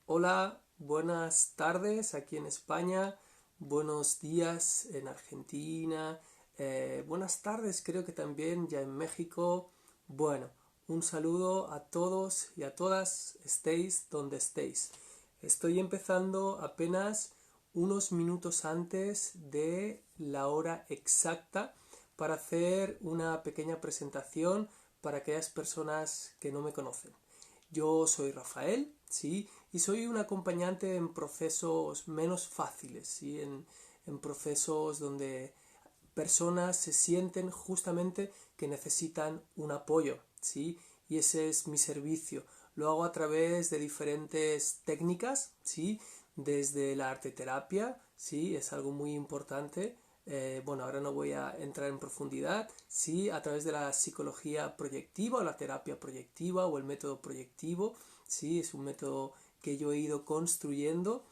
Hola, buenas tardes aquí en España, buenos días en Argentina, buenas tardes creo que también ya en México. Bueno, un saludo a todos y a todas, estéis donde estéis. Estoy empezando apenas unos minutos antes de la hora exacta para hacer una pequeña presentación para aquellas personas que no me conocen. Yo soy Rafael, ¿sí? Y soy un acompañante en procesos menos fáciles, ¿sí? En procesos donde personas se sienten justamente que necesitan un apoyo, ¿sí? Y ese es mi servicio. Lo hago a través de diferentes técnicas, ¿sí? Desde la arteterapia, ¿sí? Es algo muy importante. Bueno, ahora no voy a entrar en profundidad, sí, a través de la psicología proyectiva o la terapia proyectiva o el método proyectivo, sí, es un método que yo he ido construyendo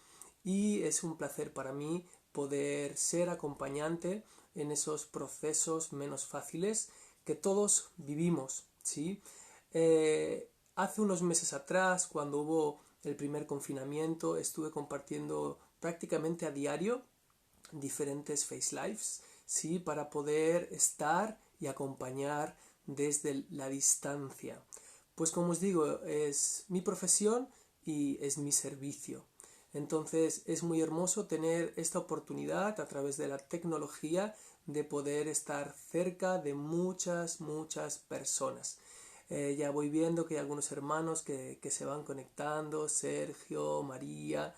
y es un placer para mí poder ser acompañante en esos procesos menos fáciles que todos vivimos, ¿sí? Hace unos meses atrás, cuando hubo el primer confinamiento, estuve compartiendo prácticamente a diario diferentes Face Lives, ¿sí? Para poder estar y acompañar desde la distancia. Pues como os digo, es mi profesión y es mi servicio. Entonces es muy hermoso tener esta oportunidad a través de la tecnología de poder estar cerca de muchas personas. Ya voy viendo que hay algunos hermanos que se van conectando, Sergio, María.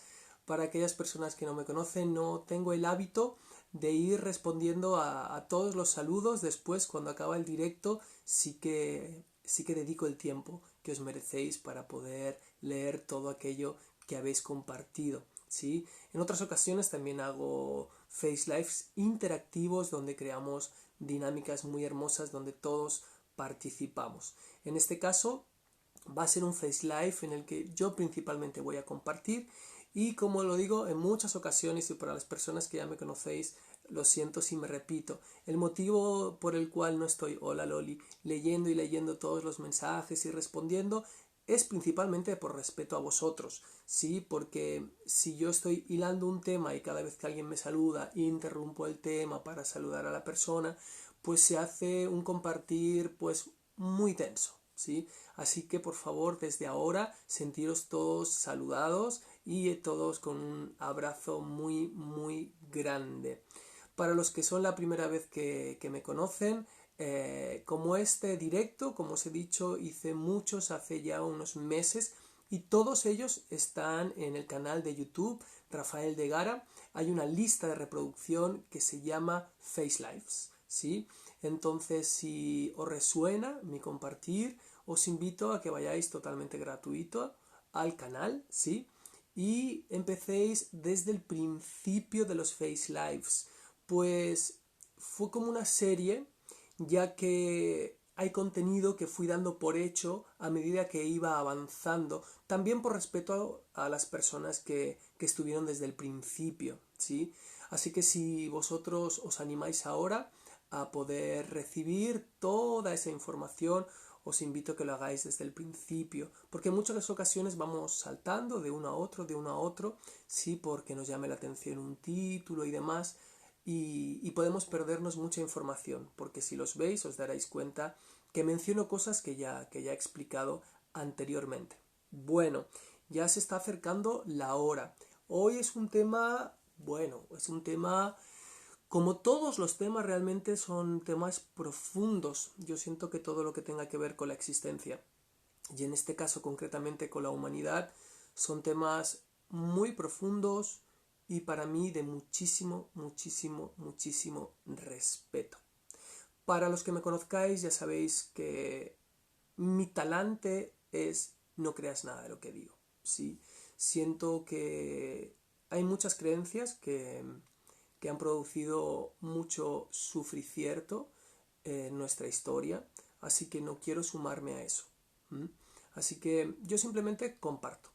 Para aquellas personas que no me conocen, no tengo el hábito de ir respondiendo a todos los saludos. Después, cuando acaba el directo, sí que dedico el tiempo que os merecéis para poder leer todo aquello que habéis compartido, ¿sí? En otras ocasiones también hago Face Lives interactivos donde creamos dinámicas muy hermosas donde todos participamos. En este caso va a ser un Face Live en el que yo principalmente voy a compartir y como lo digo en muchas ocasiones y para las personas que ya me conocéis, lo siento si me repito, el motivo por el cual no estoy, hola Loli, leyendo y leyendo todos los mensajes y respondiendo es principalmente por respeto a vosotros, ¿sí? Porque si yo estoy hilando un tema y cada vez que alguien me saluda interrumpo el tema para saludar a la persona, pues se hace un compartir pues muy tenso, ¿sí? Así que por favor desde ahora sentiros todos saludados y todos con un abrazo muy grande. Para los que son la primera vez que me conocen, como este directo, como os he dicho, hice muchos hace ya unos meses y todos ellos están en el canal de YouTube Rafael de Gara. Hay una lista de reproducción que se llama Face Lives, ¿sí? Entonces, si os resuena mi compartir, os invito a que vayáis totalmente gratuito al canal, ¿sí? Y empecéis desde el principio de los Face Lives. Pues fue como una serie, ya que hay contenido que fui dando por hecho a medida que iba avanzando, también por respeto a las personas que estuvieron desde el principio, ¿sí? Así que si vosotros os animáis ahora a poder recibir toda esa información, os invito a que lo hagáis desde el principio, porque en muchas ocasiones vamos saltando de uno a otro, de uno a otro, sí, porque nos llame la atención un título y demás, y podemos perdernos mucha información, porque si los veis os daréis cuenta que menciono cosas que ya he explicado anteriormente. Bueno, ya se está acercando la hora. Hoy es un tema, bueno, es un tema, como todos los temas realmente son temas profundos. Yo siento que todo lo que tenga que ver con la existencia, y en este caso concretamente con la humanidad, son temas muy profundos y para mí de muchísimo respeto. Para los que me conozcáis ya sabéis que mi talante es no creas nada de lo que digo, ¿sí? Siento que hay muchas creencias que han producido mucho sufrimiento en nuestra historia, así que no quiero sumarme a eso. ¿Mm? Así que yo simplemente comparto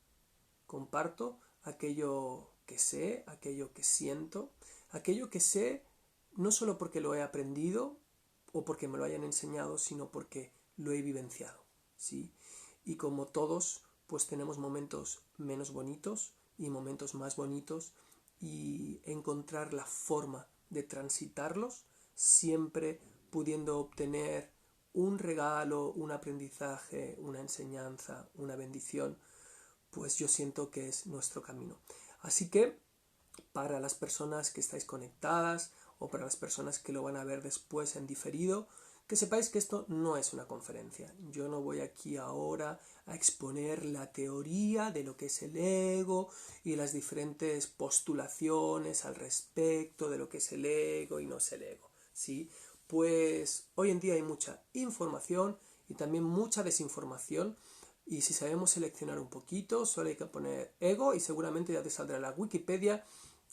aquello que sé, aquello que siento, aquello que sé no solo porque lo he aprendido o porque me lo hayan enseñado, sino porque lo he vivenciado, ¿sí? Y como todos, pues tenemos momentos menos bonitos y momentos más bonitos, y encontrar la forma de transitarlos, siempre pudiendo obtener un regalo, un aprendizaje, una enseñanza, una bendición, pues yo siento que es nuestro camino. Así que para las personas que estáis conectadas o para las personas que lo van a ver después en diferido, que sepáis que esto no es una conferencia. Yo no voy aquí ahora a exponer la teoría de lo que es el ego y las diferentes postulaciones al respecto de lo que es el ego y no es el ego, ¿sí? Pues hoy en día hay mucha información y también mucha desinformación, y si sabemos seleccionar un poquito, solo hay que poner ego y seguramente ya te saldrá la Wikipedia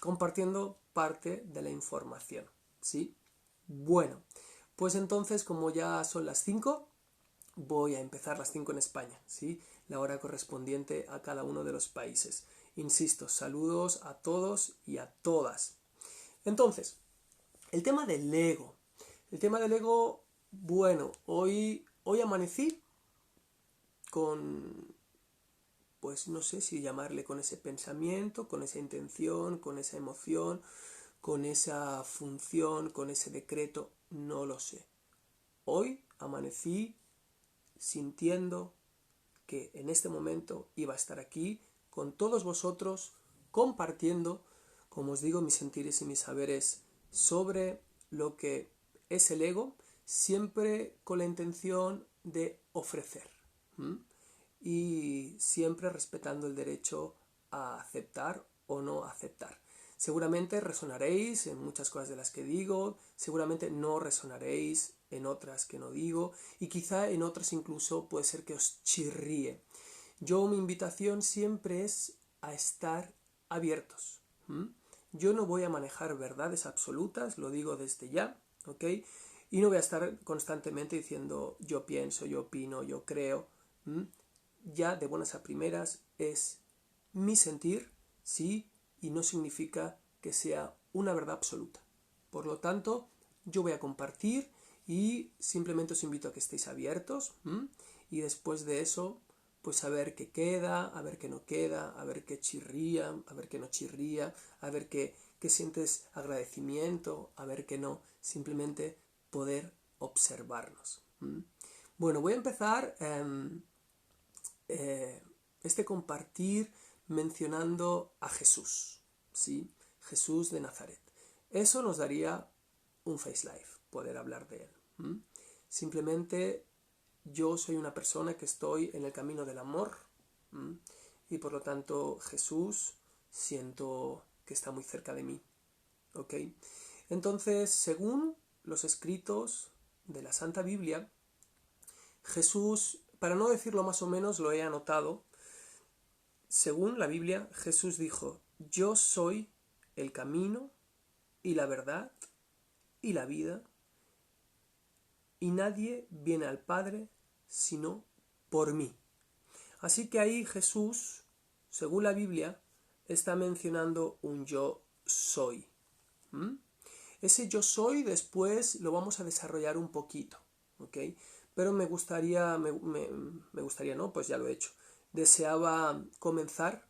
compartiendo parte de la información, ¿sí? Bueno, pues entonces, como ya son las 5, voy a empezar las 5 en España, ¿sí? La hora correspondiente a cada uno de los países. Insisto, saludos a todos y a todas. Entonces, el tema del ego. El tema del ego, bueno, hoy amanecí con, pues no sé si llamarle, con ese pensamiento, con esa intención, con esa emoción, con esa función, con ese decreto, no lo sé. Hoy amanecí sintiendo que en este momento iba a estar aquí con todos vosotros, compartiendo, como os digo, mis sentires y mis saberes sobre lo que es el ego, siempre con la intención de ofrecer. Y siempre respetando el derecho a aceptar o no aceptar. Seguramente resonaréis en muchas cosas de las que digo, seguramente no resonaréis en otras que no digo, y quizá en otras incluso puede ser que os chirríe. Mi invitación siempre es a estar abiertos. Yo no voy a manejar verdades absolutas, lo digo desde ya, ¿ok? Y no voy a estar constantemente diciendo yo pienso, yo opino, yo creo. Ya de buenas a primeras es mi sentir, sí, y no significa que sea una verdad absoluta. Por lo tanto, yo voy a compartir y simplemente os invito a que estéis abiertos, y después de eso, pues a ver qué queda, a ver qué no queda, a ver qué chirría, a ver qué no chirría, a ver qué sientes agradecimiento, a ver qué no, simplemente poder observarnos. Bueno, voy a empezar este compartir mencionando a Jesús, ¿sí? Jesús de Nazaret. Eso nos daría un face life, poder hablar de él. Simplemente yo soy una persona que estoy en el camino del amor, y por lo tanto Jesús siento que está muy cerca de mí, ¿ok? Entonces, según los escritos de la Santa Biblia, Jesús, para no decirlo más o menos, lo he anotado. Según la Biblia, Jesús dijo: yo soy el camino y la verdad y la vida, y nadie viene al Padre sino por mí. Así que ahí Jesús, según la Biblia, está mencionando un yo soy. Ese yo soy después lo vamos a desarrollar un poquito, ¿ok? Pero me gustaría, no, pues ya lo he hecho. Deseaba comenzar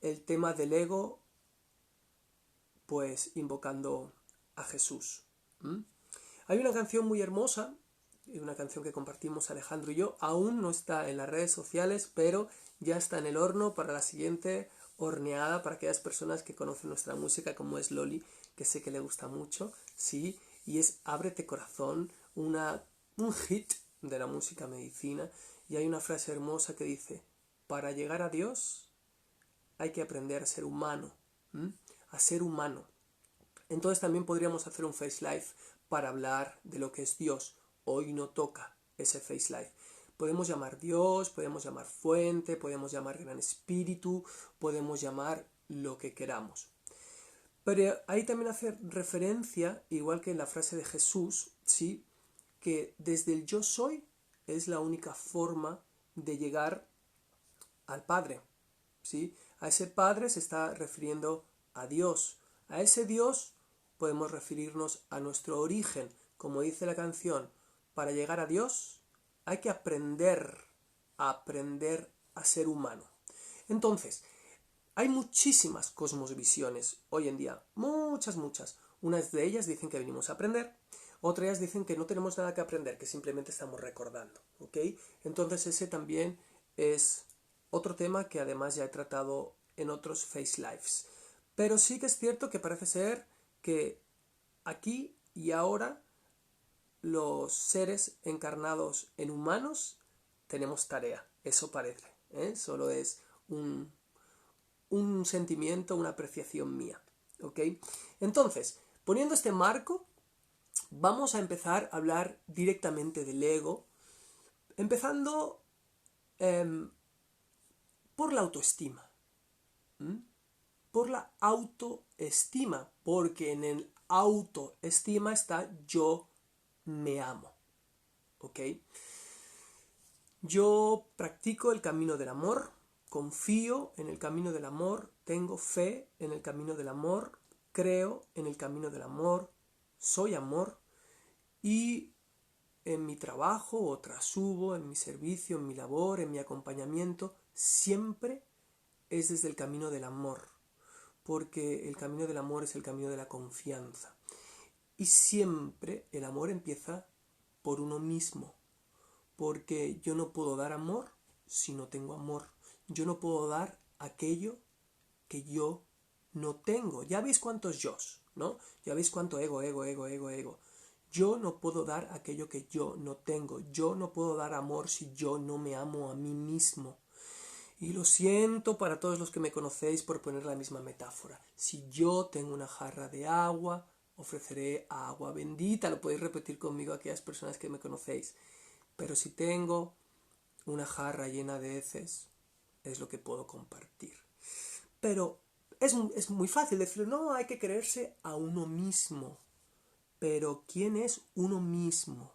el tema del ego, pues invocando a Jesús. Hay una canción muy hermosa, una canción que compartimos Alejandro y yo, aún no está en las redes sociales, pero ya está en el horno para la siguiente horneada para aquellas personas que conocen nuestra música, como es Loli, que sé que le gusta mucho, sí, y es Ábrete Corazón, un hit de la música medicina, y hay una frase hermosa que dice: para llegar a Dios hay que aprender a ser humano, a ser humano. Entonces también podríamos hacer un Face Life para hablar de lo que es Dios. Hoy no toca ese Face Life. Podemos llamar Dios, podemos llamar fuente, podemos llamar gran espíritu, podemos llamar lo que queramos. Pero ahí también hace referencia, igual que en la frase de Jesús, ¿sí?, que desde el yo soy es la única forma de llegar al Padre, ¿sí? A ese Padre se está refiriendo a Dios. A ese Dios podemos referirnos a nuestro origen. Como dice la canción, para llegar a Dios hay que aprender a ser humano. Entonces, hay muchísimas cosmovisiones hoy en día, muchas. Unas de ellas dicen que venimos a aprender, otras dicen que no tenemos nada que aprender, que simplemente estamos recordando, ¿ok? Entonces ese también es otro tema que además ya he tratado en otros Face Lives. Pero sí que es cierto que parece ser que aquí y ahora los seres encarnados en humanos tenemos tarea, eso parece, ¿eh? Solo es un sentimiento, una apreciación mía, ¿ok? Entonces, poniendo este marco, vamos a empezar a hablar directamente del ego, empezando por la autoestima. Por la autoestima, porque en el autoestima está yo me amo. ¿Ok? Yo practico el camino del amor, confío en el camino del amor, tengo fe en el camino del amor, creo en el camino del amor, soy amor y en mi trabajo o trasubo, en mi servicio, en mi labor, en mi acompañamiento, siempre es desde el camino del amor, porque el camino del amor es el camino de la confianza. Y siempre el amor empieza por uno mismo, porque yo no puedo dar amor si no tengo amor. Yo no puedo dar aquello que yo no tengo. Ya veis cuántos yos, ¿no? Ya veis cuánto ego. Yo no puedo dar aquello que yo no tengo. Yo no puedo dar amor si yo no me amo a mí mismo. Y lo siento para todos los que me conocéis por poner la misma metáfora. Si yo tengo una jarra de agua, ofreceré agua bendita. Lo podéis repetir conmigo aquellas personas que me conocéis. Pero si tengo una jarra llena de heces, es lo que puedo compartir. Pero es muy fácil decir, no, hay que creerse a uno mismo. Pero ¿quién es uno mismo?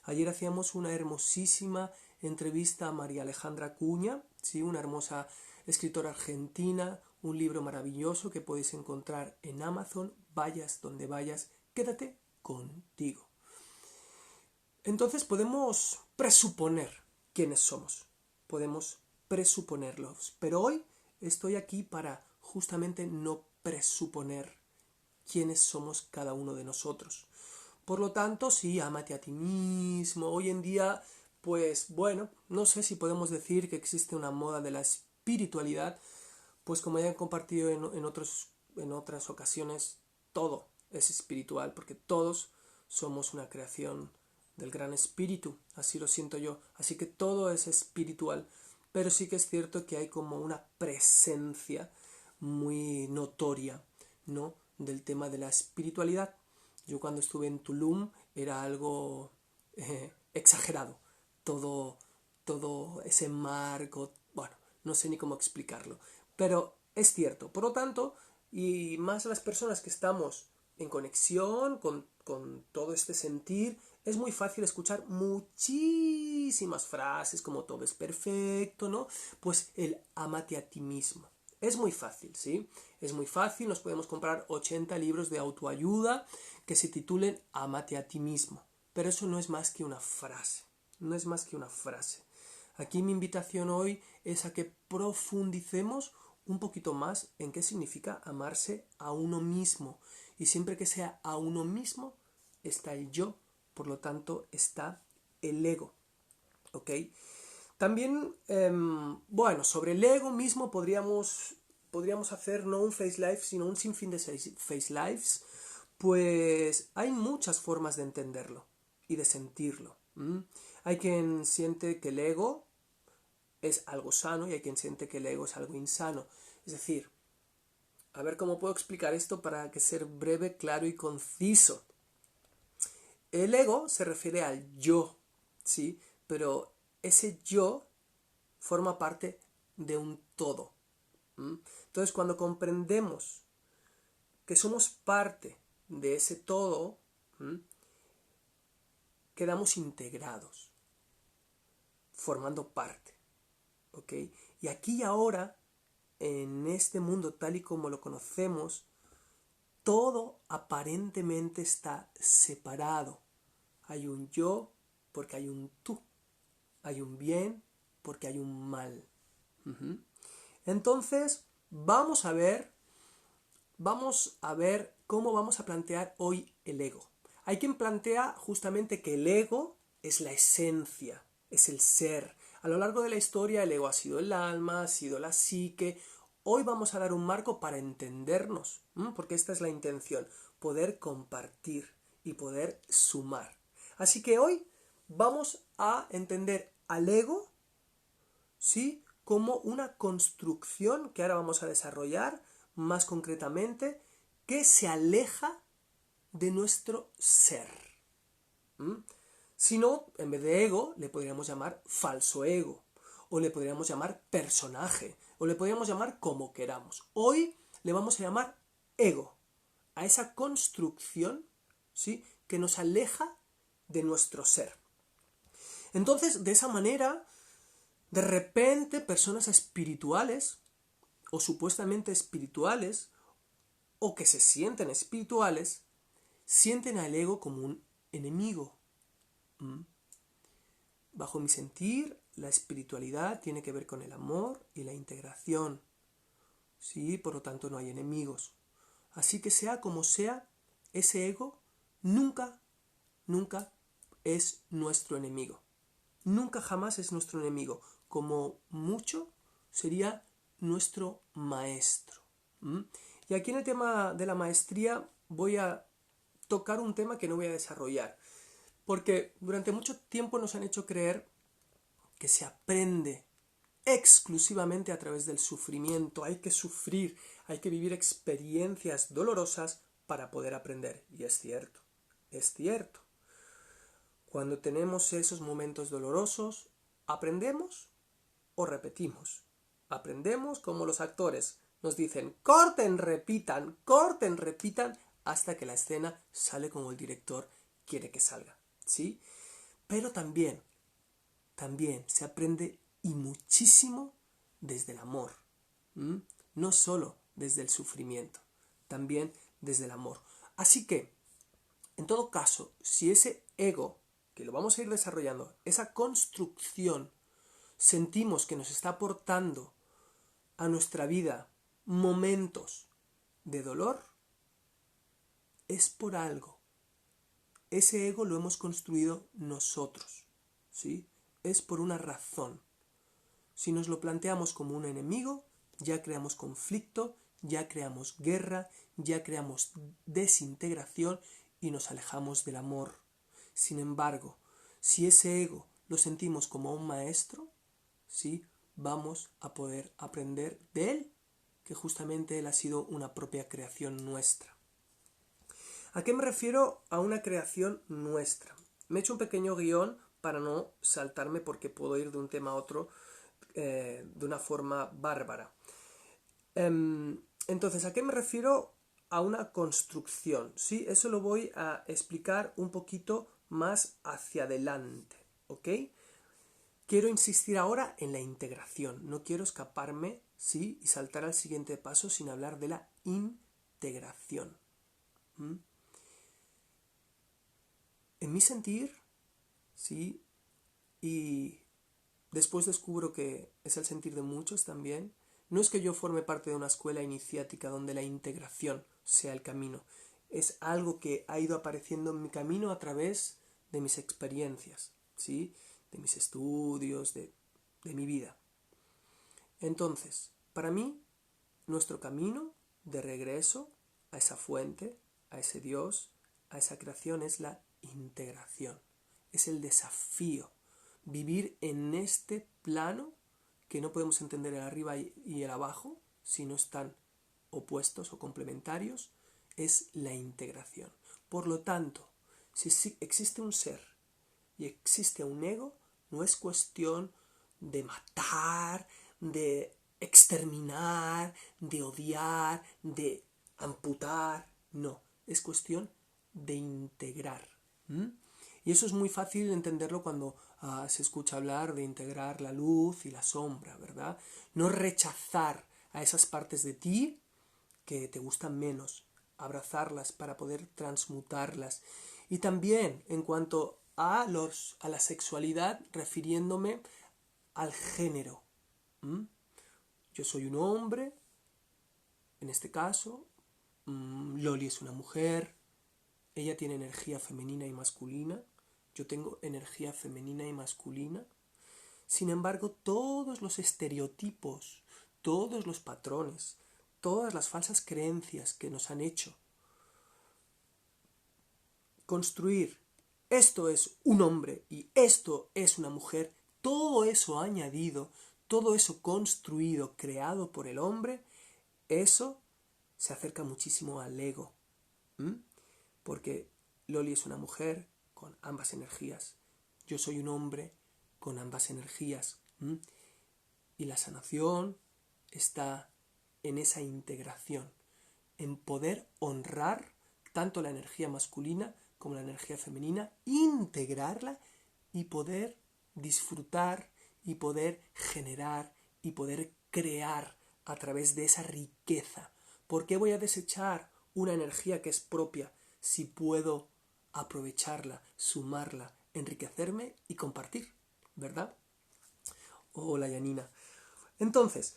Ayer hacíamos una hermosísima entrevista a María Alejandra Cuña, ¿sí? Una hermosa escritora argentina, un libro maravilloso que podéis encontrar en Amazon, vayas donde vayas, quédate contigo. Entonces podemos presuponer quiénes somos, podemos presuponerlos, pero hoy estoy aquí para justamente no presuponer quiénes somos cada uno de nosotros. Por lo tanto, sí, ámate a ti mismo. Hoy en día, pues bueno, no sé si podemos decir que existe una moda de la espiritualidad, pues como ya he compartido en otras ocasiones, todo es espiritual, porque todos somos una creación del gran espíritu, así lo siento yo, así que todo es espiritual, pero sí que es cierto que hay como una presencia muy notoria, ¿no?, del tema de la espiritualidad. Yo cuando estuve en Tulum era algo exagerado, todo ese marco, bueno, no sé ni cómo explicarlo, pero es cierto. Por lo tanto, y más las personas que estamos en conexión con todo este sentir, es muy fácil escuchar muchísimas frases como todo es perfecto, ¿no? Pues el ámate a ti mismo. Es muy fácil, ¿sí? Es muy fácil, nos podemos comprar 80 libros de autoayuda que se titulen Ámate a ti mismo. Pero eso no es más que una frase, no es más que una frase. Aquí mi invitación hoy es a que profundicemos un poquito más en qué significa amarse a uno mismo. Y siempre que sea a uno mismo, está el yo, por lo tanto está el ego. ¿Ok? También, bueno, sobre el ego mismo podríamos hacer no un Face Life, sino un sinfín de Face Lives, pues hay muchas formas de entenderlo y de sentirlo. Hay quien siente que el ego es algo sano y hay quien siente que el ego es algo insano. Es decir, a ver cómo puedo explicar esto para que sea breve, claro y conciso. El ego se refiere al yo, ¿sí? Pero ese yo forma parte de un todo. Entonces, cuando comprendemos que somos parte de ese todo, quedamos integrados, formando parte. ¿Ok? Y aquí y ahora, en este mundo tal y como lo conocemos, todo aparentemente está separado. Hay un yo porque hay un tú. Hay un bien porque hay un mal. Ujú. Entonces, vamos a ver cómo vamos a plantear hoy el ego. Hay quien plantea justamente que el ego es la esencia, es el ser. A lo largo de la historia el ego ha sido el alma, ha sido la psique. Hoy vamos a dar un marco para entendernos, porque esta es la intención, poder compartir y poder sumar. Así que hoy vamos a entender al ego, ¿sí?, como una construcción que ahora vamos a desarrollar más concretamente, que se aleja de nuestro ser. Si no, en vez de ego, le podríamos llamar falso ego, o le podríamos llamar personaje, o le podríamos llamar como queramos. Hoy le vamos a llamar ego, a esa construcción, ¿sí?, que nos aleja de nuestro ser. Entonces, de esa manera, de repente, personas espirituales, o supuestamente espirituales, o que se sienten espirituales, sienten al ego como un enemigo. Bajo mi sentir, la espiritualidad tiene que ver con el amor y la integración. Sí, por lo tanto no hay enemigos. Así que sea como sea, ese ego nunca es nuestro enemigo. Nunca jamás es nuestro enemigo. Como mucho sería nuestro maestro. Y aquí en el tema de la maestría voy a tocar un tema que no voy a desarrollar, porque durante mucho tiempo nos han hecho creer que se aprende exclusivamente a través del sufrimiento. Hay que sufrir, hay que vivir experiencias dolorosas para poder aprender. Y es cierto, es cierto. Cuando tenemos esos momentos dolorosos, ¿aprendemos o repetimos? Aprendemos como los actores. Nos dicen, corten, repitan, hasta que la escena sale como el director quiere que salga, ¿sí? Pero también se aprende y muchísimo desde el amor. No solo desde el sufrimiento, también desde el amor. Así que, en todo caso, si ese ego, que lo vamos a ir desarrollando, esa construcción, sentimos que nos está aportando a nuestra vida momentos de dolor, es por algo. Ese ego lo hemos construido nosotros, ¿sí? Es por una razón. Si nos lo planteamos como un enemigo, ya creamos conflicto, ya creamos guerra, ya creamos desintegración y nos alejamos del amor. Sin embargo, si ese ego lo sentimos como un maestro, ¿sí?, vamos a poder aprender de él, que justamente él ha sido una propia creación nuestra. ¿A qué me refiero a una creación nuestra? Me he hecho un pequeño guión para no saltarme, porque puedo ir de un tema a otro de una forma bárbara. Entonces, ¿a qué me refiero? A una construcción, ¿sí? Eso lo voy a explicar un poquito más hacia adelante, ¿ok? Quiero insistir ahora en la integración, no quiero escaparme, ¿sí?, y saltar al siguiente paso sin hablar de la integración. En mi sentir, ¿sí?, y después descubro que es el sentir de muchos también, no es que yo forme parte de una escuela iniciática donde la integración sea el camino, es algo que ha ido apareciendo en mi camino a través de mis experiencias, ¿sí?, de mis estudios, de mi vida. Entonces, para mí, nuestro camino de regreso a esa fuente, a ese Dios, a esa creación, es la integración, es el desafío. Vivir en este plano que no podemos entender el arriba y el abajo, si no están opuestos o complementarios, es la integración. Por lo tanto, si existe un ser y existe un ego, no es cuestión de matar, de exterminar, de odiar, de amputar. No, es cuestión de integrar. Y eso es muy fácil entenderlo cuando se escucha hablar de integrar la luz y la sombra, ¿verdad? No rechazar a esas partes de ti que te gustan menos, abrazarlas para poder transmutarlas. Y también en cuanto a la sexualidad, refiriéndome al género. Yo soy un hombre, en este caso, Loli es una mujer, ella tiene energía femenina y masculina, yo tengo energía femenina y masculina. Sin embargo, todos los estereotipos, todos los patrones, todas las falsas creencias que nos han hecho construir esto es un hombre y esto es una mujer, todo eso añadido, todo eso construido, creado por el hombre, eso se acerca muchísimo al ego. Porque Loli es una mujer con ambas energías, yo soy un hombre con ambas energías. Y la sanación está en esa integración, en poder honrar tanto la energía masculina como la energía femenina, integrarla y poder disfrutar y poder generar y poder crear a través de esa riqueza. ¿Por qué voy a desechar una energía que es propia si puedo aprovecharla, sumarla, enriquecerme y compartir? ¿Verdad? Hola, Yanina. Entonces,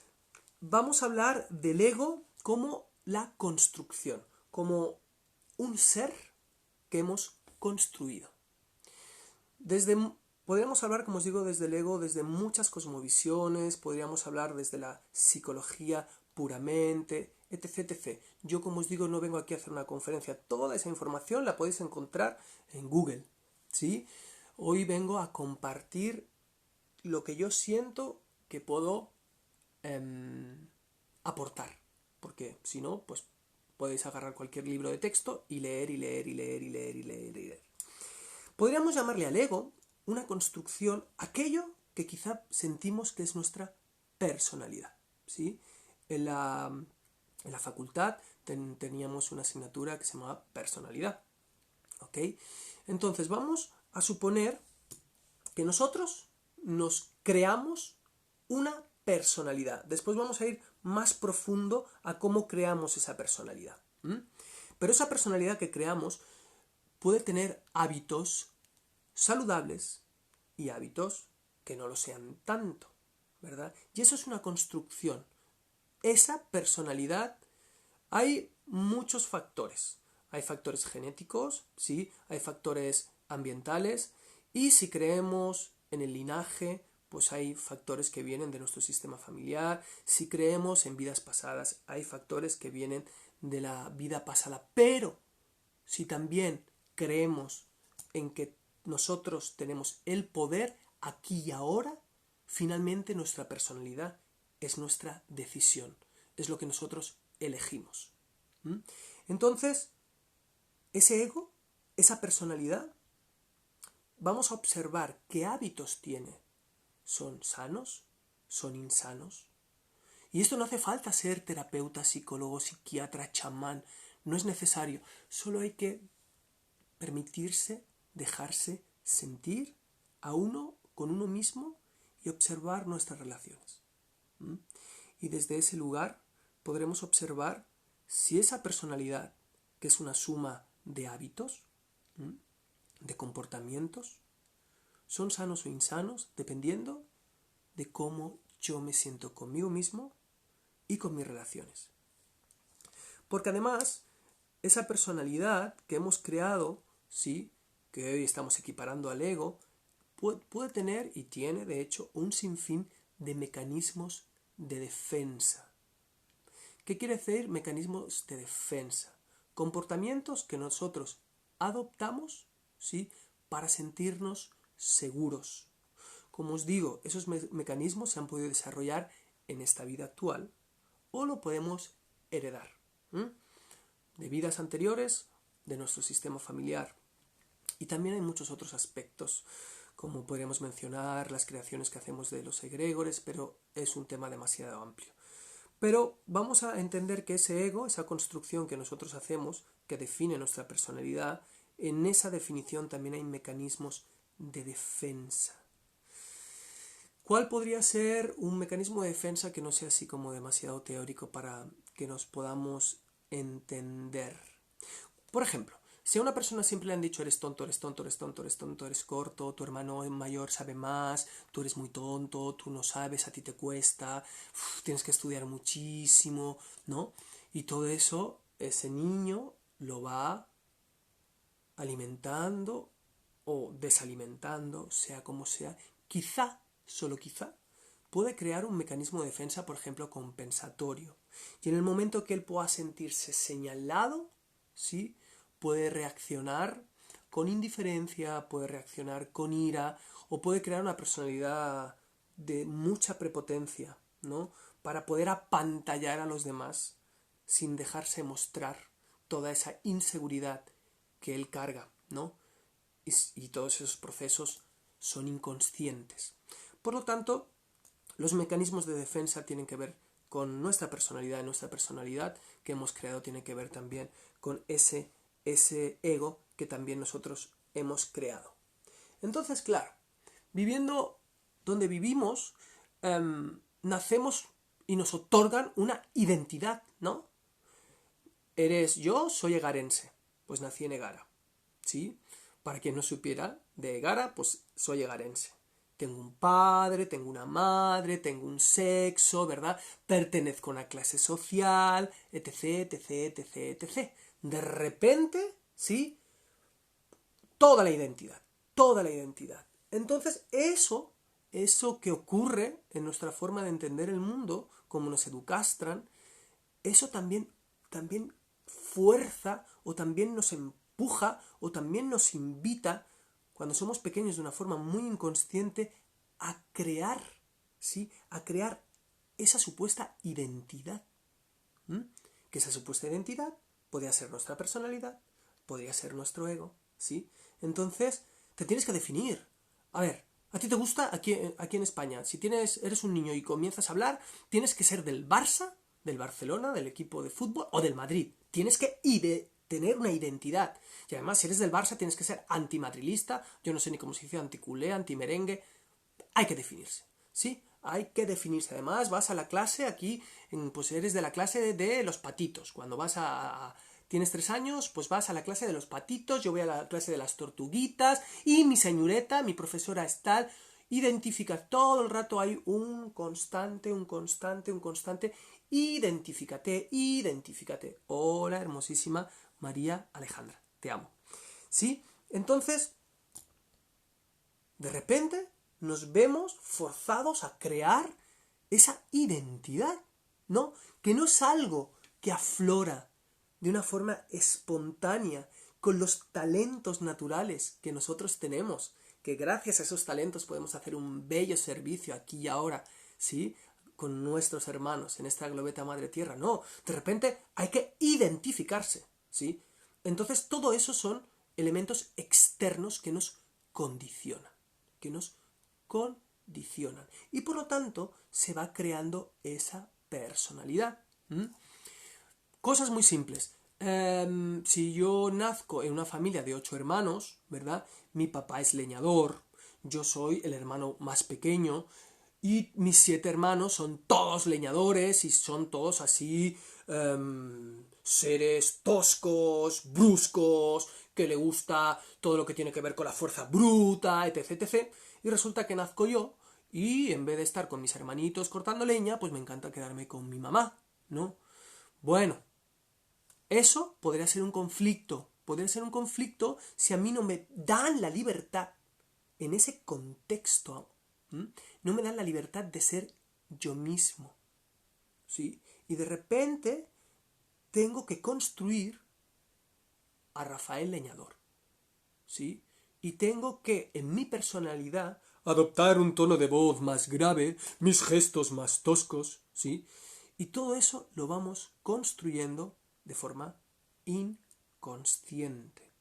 vamos a hablar del ego como la construcción, como un ser que hemos construido. Podríamos hablar, como os digo, desde el ego, desde muchas cosmovisiones, podríamos hablar desde la psicología puramente, etc, etc. Yo, como os digo, no vengo aquí a hacer una conferencia. Toda esa información la podéis encontrar en Google, ¿sí? Hoy vengo a compartir lo que yo siento que puedo aportar, porque si no, pues podéis agarrar cualquier libro de texto y leer y leer y leer y leer y leer y leer. Podríamos llamarle al ego una construcción, aquello que quizá sentimos que es nuestra personalidad, ¿sí? En la facultad teníamos una asignatura que se llamaba personalidad, ¿ok? Entonces vamos a suponer que nosotros nos creamos una personalidad. Después vamos a ir más profundo a cómo creamos esa personalidad. Pero esa personalidad que creamos puede tener hábitos saludables y hábitos que no lo sean tanto, ¿verdad? Y eso es una construcción. Esa personalidad, hay muchos factores. Hay factores genéticos, ¿sí? Hay factores ambientales, y si creemos en el linaje, pues hay factores que vienen de nuestro sistema familiar. Si creemos en vidas pasadas, hay factores que vienen de la vida pasada. Pero si también creemos en que nosotros tenemos el poder aquí y ahora, finalmente nuestra personalidad es nuestra decisión, es lo que nosotros elegimos. Entonces, ese ego, esa personalidad, vamos a observar qué hábitos tiene. ¿Son sanos? ¿Son insanos? Y esto no hace falta ser terapeuta, psicólogo, psiquiatra, chamán. No es necesario. Solo hay que permitirse, dejarse sentir a uno con uno mismo y observar nuestras relaciones. Y desde ese lugar podremos observar si esa personalidad, que es una suma de hábitos, de comportamientos, son sanos o insanos dependiendo de cómo yo me siento conmigo mismo y con mis relaciones. Porque además, esa personalidad que hemos creado, ¿sí?, que hoy estamos equiparando al ego, puede tener y tiene, de hecho, un sinfín de mecanismos de defensa. ¿Qué quiere decir mecanismos de defensa? Comportamientos que nosotros adoptamos, ¿sí?, para sentirnos seguros. Como os digo, esos mecanismos se han podido desarrollar en esta vida actual o lo podemos heredar de vidas anteriores, de nuestro sistema familiar. Y también hay muchos otros aspectos, como podríamos mencionar las creaciones que hacemos de los egregores, pero es un tema demasiado amplio. Pero vamos a entender que ese ego, esa construcción que nosotros hacemos, que define nuestra personalidad, en esa definición también hay mecanismos de defensa. ¿Cuál podría ser un mecanismo de defensa que no sea así como demasiado teórico para que nos podamos entender? Por ejemplo, Si a una persona siempre le han dicho eres tonto, eres tonto, eres tonto, eres tonto, eres corto, tu hermano mayor sabe más, tú eres muy tonto, tú no sabes, a ti te cuesta, tienes que estudiar muchísimo, ¿no? Y todo eso, ese niño lo va alimentando o desalimentando, sea como sea, quizá, solo quizá, puede crear un mecanismo de defensa, por ejemplo, compensatorio. Y en el momento que él pueda sentirse señalado, ¿sí?, puede reaccionar con indiferencia, puede reaccionar con ira, o puede crear una personalidad de mucha prepotencia, ¿no?, para poder apantallar a los demás sin dejarse mostrar toda esa inseguridad que él carga, ¿no? Y todos esos procesos son inconscientes. Por lo tanto, los mecanismos de defensa tienen que ver con nuestra personalidad que hemos creado tiene que ver también con ese ego que también nosotros hemos creado. Entonces, claro, viviendo donde vivimos, nacemos y nos otorgan una identidad, ¿no? Yo soy egarense, pues nací en Egara, ¿sí? Para quien no supiera de Egara, pues soy egarense. Tengo un padre, tengo una madre, tengo un sexo, ¿verdad? Pertenezco a una clase social, etc, etc, etc, etc. De repente, ¿sí? Toda la identidad, toda la identidad. Entonces, eso que ocurre en nuestra forma de entender el mundo, como nos educastran, eso también fuerza o también nos empuja o también nos invita, cuando somos pequeños de una forma muy inconsciente, a crear, ¿sí?, a crear esa supuesta identidad. Que esa supuesta identidad podría ser nuestra personalidad, podría ser nuestro ego, ¿sí? Entonces, te tienes que definir. A ver, ¿a ti te gusta aquí en España? Si eres un niño y comienzas a hablar, tienes que ser del Barça, del Barcelona, del equipo de fútbol o del Madrid. Tienes que tener una identidad. Y además, si eres del Barça, tienes que ser antimadrilista. Yo no sé ni cómo se dice, anticulé, antimerengue. Hay que definirse, ¿sí? Hay que definirse. Además, vas a la clase aquí, pues eres de la clase de los patitos. Cuando tienes 3 años, pues vas a la clase de los patitos, yo voy a la clase de las tortuguitas, y mi señorita, mi profesora es tal. Identifica, todo el rato hay un constante. Identifícate. Hola, hermosísima María Alejandra, te amo. ¿Sí? Entonces, de repente nos vemos forzados a crear esa identidad, ¿no? Que no es algo que aflora de una forma espontánea con los talentos naturales que nosotros tenemos, que gracias a esos talentos podemos hacer un bello servicio aquí y ahora, ¿sí?, con nuestros hermanos en esta globeta madre tierra. No, de repente hay que identificarse, ¿sí? Entonces todo eso son elementos externos que nos condicionan, y por lo tanto se va creando esa personalidad. Cosas muy simples. Si yo nazco en una familia de 8 hermanos, ¿verdad? Mi papá es leñador, yo soy el hermano más pequeño y mis 7 hermanos son todos leñadores y son todos así seres toscos, bruscos, que le gusta todo lo que tiene que ver con la fuerza bruta, etc, etc. Y resulta que nazco yo y en vez de estar con mis hermanitos cortando leña, pues me encanta quedarme con mi mamá, ¿no? Bueno, eso podría ser un conflicto. Podría ser un conflicto si a mí no me dan la libertad en ese contexto. No me dan la libertad de ser yo mismo. ¿Sí? Y de repente tengo que construir a Rafael Leñador. ¿Sí? Y tengo que, en mi personalidad, adoptar un tono de voz más grave, mis gestos más toscos, ¿sí? Y todo eso lo vamos construyendo de forma inconsciente,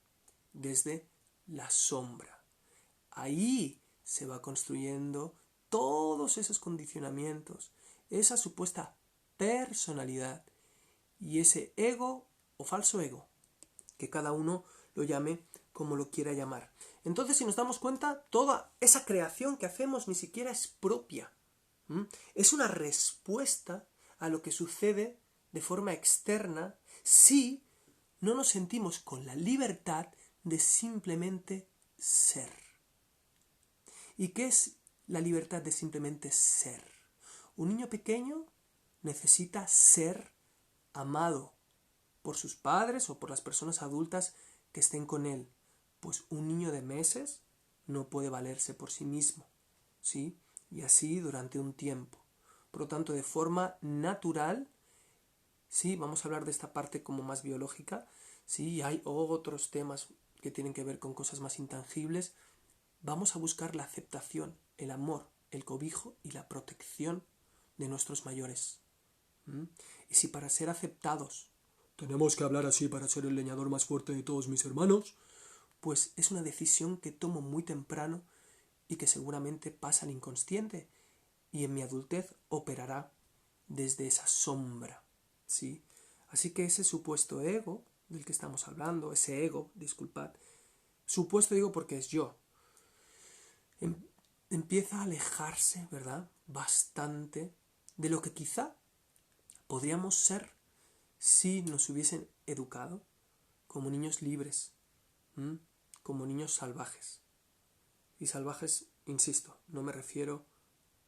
desde la sombra. Ahí se va construyendo todos esos condicionamientos, esa supuesta personalidad y ese ego o falso ego, que cada uno lo llame como lo quiera llamar. Entonces, si nos damos cuenta, toda esa creación que hacemos ni siquiera es propia. Es una respuesta a lo que sucede de forma externa si no nos sentimos con la libertad de simplemente ser. ¿Y qué es la libertad de simplemente ser? Un niño pequeño necesita ser amado por sus padres o por las personas adultas que estén con él. Pues un niño de meses no puede valerse por sí mismo, ¿sí? Y así durante un tiempo. Por lo tanto, de forma natural, sí, vamos a hablar de esta parte como más biológica, sí, hay otros temas que tienen que ver con cosas más intangibles. Vamos a buscar la aceptación, el amor, el cobijo y la protección de nuestros mayores. Y si para ser aceptados tenemos que hablar así para ser el leñador más fuerte de todos mis hermanos, pues es una decisión que tomo muy temprano y que seguramente pasa al inconsciente y en mi adultez operará desde esa sombra, ¿sí? Así que ese supuesto ego del que estamos hablando, ese ego, disculpad, supuesto digo porque es yo, empieza a alejarse, ¿verdad?, bastante de lo que quizá podríamos ser si nos hubiesen educado como niños libres, como niños salvajes. Y salvajes, insisto, no me refiero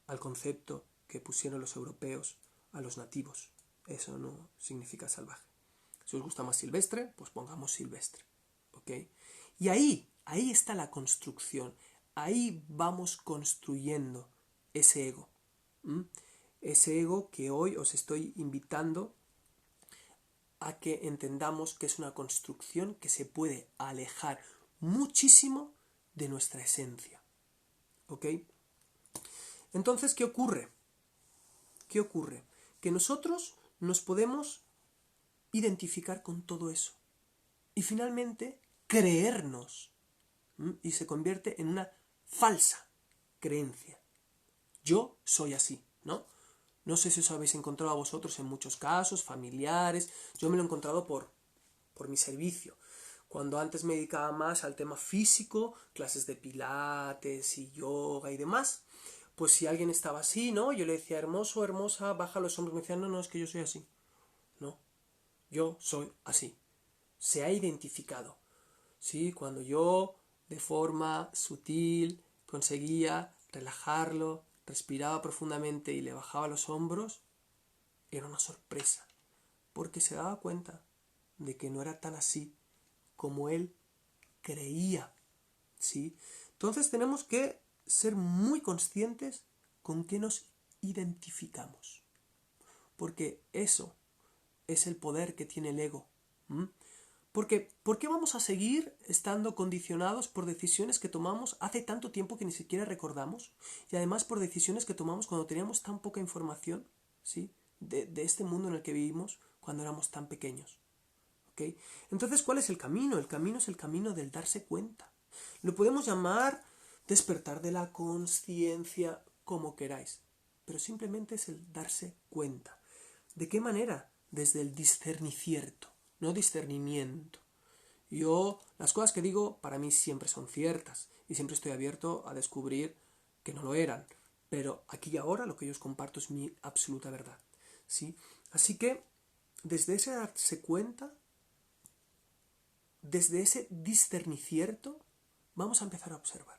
al concepto que pusieron los europeos a los nativos. Eso no significa salvaje. Si os gusta más silvestre, pues pongamos silvestre, ¿ok? Y ahí está la construcción. Ahí vamos construyendo ese ego. Ese ego que hoy os estoy invitando a que entendamos que es una construcción que se puede alejar muchísimo de nuestra esencia. ¿Ok? Entonces, ¿qué ocurre? ¿Qué ocurre? Que nosotros nos podemos identificar con todo eso. Y finalmente, creernos. Y se convierte en una falsa creencia. Yo soy así, ¿no? No sé si os habéis encontrado a vosotros en muchos casos, familiares. Yo me lo he encontrado por mi servicio. Cuando antes me dedicaba más al tema físico, clases de pilates y yoga y demás, pues si alguien estaba así, ¿no? Yo le decía, hermoso, hermosa, baja los hombros. Me decían, no, es que yo soy así. No, yo soy así. Se ha identificado. ¿Sí? Cuando yo, de forma sutil, conseguía relajarlo, respiraba profundamente y le bajaba los hombros, era una sorpresa, porque se daba cuenta de que no era tan así como él creía, ¿sí? Entonces tenemos que ser muy conscientes con qué nos identificamos, porque eso es el poder que tiene el ego. Porque, ¿por qué vamos a seguir estando condicionados por decisiones que tomamos hace tanto tiempo que ni siquiera recordamos? Y además por decisiones que tomamos cuando teníamos tan poca información, ¿sí?, de este mundo en el que vivimos cuando éramos tan pequeños. ¿Okay? Entonces, ¿cuál es el camino? El camino es el camino del darse cuenta. Lo podemos llamar despertar de la conciencia, como queráis, pero simplemente es el darse cuenta. ¿De qué manera? Desde el discernicierto, no discernimiento. Yo, las cosas que digo para mí siempre son ciertas y siempre estoy abierto a descubrir que no lo eran, pero aquí y ahora lo que yo os comparto es mi absoluta verdad, ¿sí? Así que desde ese darse cuenta, desde ese discernicierto, vamos a empezar a observar.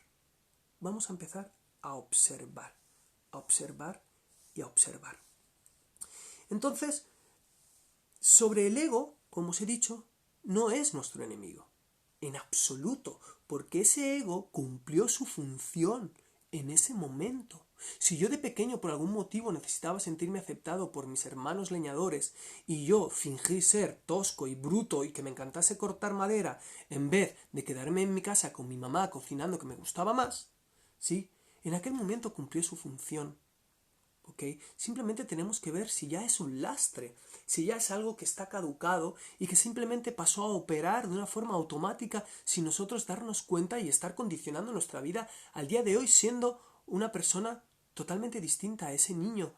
Vamos a empezar a observar y a observar. Entonces, sobre el ego, como os he dicho, no es nuestro enemigo, en absoluto, porque ese ego cumplió su función en ese momento. Si yo de pequeño por algún motivo necesitaba sentirme aceptado por mis hermanos leñadores y yo fingí ser tosco y bruto y que me encantase cortar madera en vez de quedarme en mi casa con mi mamá cocinando que me gustaba más, ¿sí?, en aquel momento cumplió su función. ¿Okay? Simplemente tenemos que ver si ya es un lastre, si ya es algo que está caducado y que simplemente pasó a operar de una forma automática sin nosotros darnos cuenta y estar condicionando nuestra vida al día de hoy siendo una persona totalmente distinta a ese niño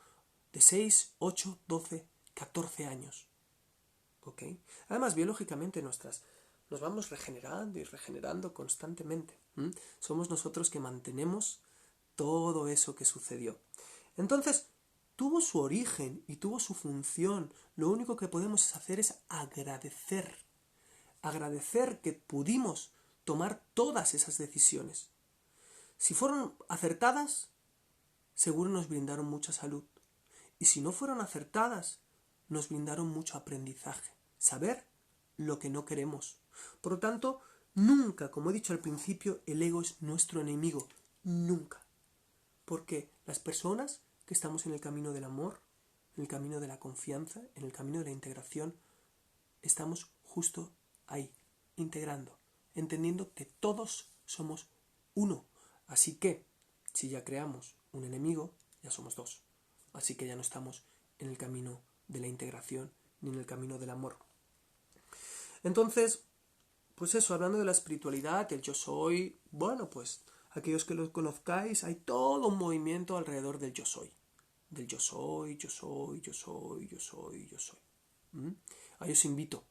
de 6, 8, 12, 14 años. ¿Okay? Además, biológicamente nos vamos regenerando y regenerando constantemente. Somos nosotros que mantenemos todo eso que sucedió. Entonces, tuvo su origen y tuvo su función. Lo único que podemos hacer es agradecer. agradecer que pudimos tomar todas esas decisiones. Si fueron acertadas, seguro nos brindaron mucha salud. Y si no fueron acertadas, nos brindaron mucho aprendizaje. Saber lo que no queremos. Por lo tanto, nunca, como he dicho al principio, el ego es nuestro enemigo. Nunca. Porque las personas que estamos en el camino del amor, en el camino de la confianza, en el camino de la integración, estamos justo ahí, integrando, entendiendo que todos somos uno. Así que, si ya creamos un enemigo, ya somos dos. Así que ya no estamos en el camino de la integración ni en el camino del amor. Entonces, pues eso, hablando de la espiritualidad, el yo soy, bueno, pues aquellos que lo conozcáis, hay todo un movimiento alrededor del yo soy. Del yo soy, yo soy, yo soy, yo soy, yo soy. Ahí os invito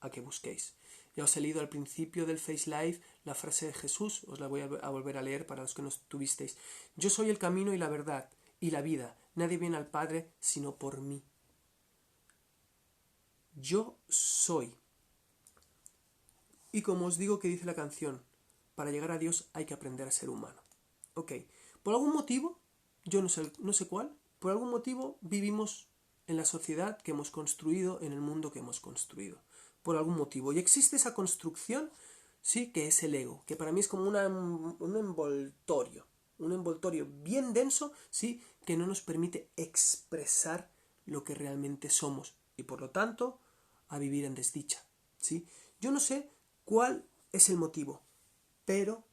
a que busquéis. Ya os he leído al principio del Face Live la frase de Jesús, os la voy a volver a leer para los que no estuvisteis. Yo soy el camino y la verdad y la vida. Nadie viene al Padre sino por mí. Yo soy. Y como os digo que dice la canción, para llegar a Dios hay que aprender a ser humano. Ok, por algún motivo, yo no sé cuál, por algún motivo vivimos en la sociedad que hemos construido, en el mundo que hemos construido. Por algún motivo. Y existe esa construcción, sí, que es el ego, que para mí es como un envoltorio bien denso, sí, que no nos permite expresar lo que realmente somos y por lo tanto a vivir en desdicha, ¿sí? Yo no sé cuál es el motivo, pero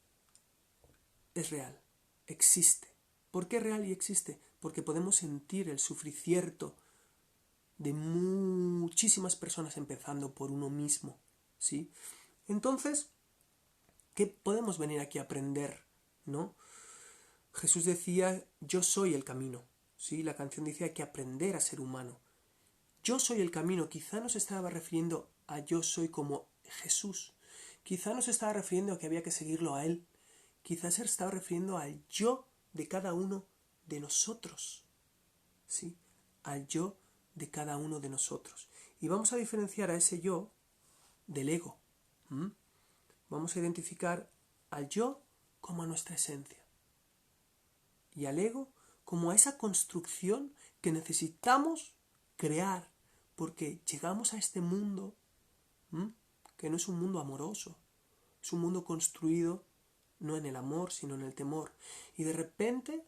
es real, existe. ¿Por qué es real y existe? Porque podemos sentir el sufrimiento de muchísimas personas empezando por uno mismo, ¿sí? Entonces, ¿qué podemos venir aquí a aprender, no? Jesús decía, yo soy el camino, ¿sí? La canción dice, hay que aprender a ser humano. Yo soy el camino, quizá no se estaba refiriendo a yo soy como Jesús, quizá no se estaba refiriendo a que había que seguirlo a él, quizá se estaba refiriendo al yo de cada uno de nosotros, ¿sí? Al yo de cada uno de nosotros. Y vamos a diferenciar a ese yo del ego. Vamos a identificar al yo como a nuestra esencia y al ego como a esa construcción que necesitamos crear porque llegamos a este mundo que no es un mundo amoroso, es un mundo construido no en el amor sino en el temor y de repente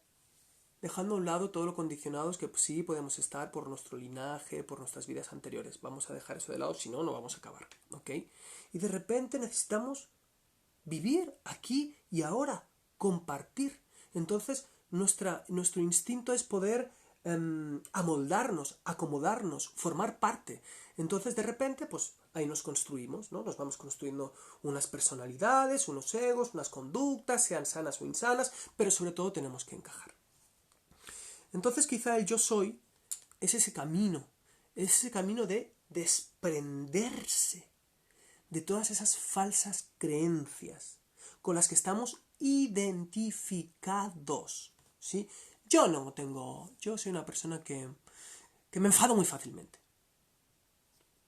dejando a un lado todo lo condicionados que sí podemos estar por nuestro linaje, por nuestras vidas anteriores. Vamos a dejar eso de lado, si no, no vamos a acabar, ¿ok? Y de repente necesitamos vivir aquí y ahora, compartir. Entonces, nuestro instinto es poder amoldarnos, acomodarnos, formar parte. Entonces, de repente, pues ahí nos construimos, ¿no? Nos vamos construyendo unas personalidades, unos egos, unas conductas, sean sanas o insanas, pero sobre todo tenemos que encajar. Entonces quizá el yo soy es ese camino de desprenderse de todas esas falsas creencias con las que estamos identificados, ¿sí? Yo soy una persona que me enfado muy fácilmente.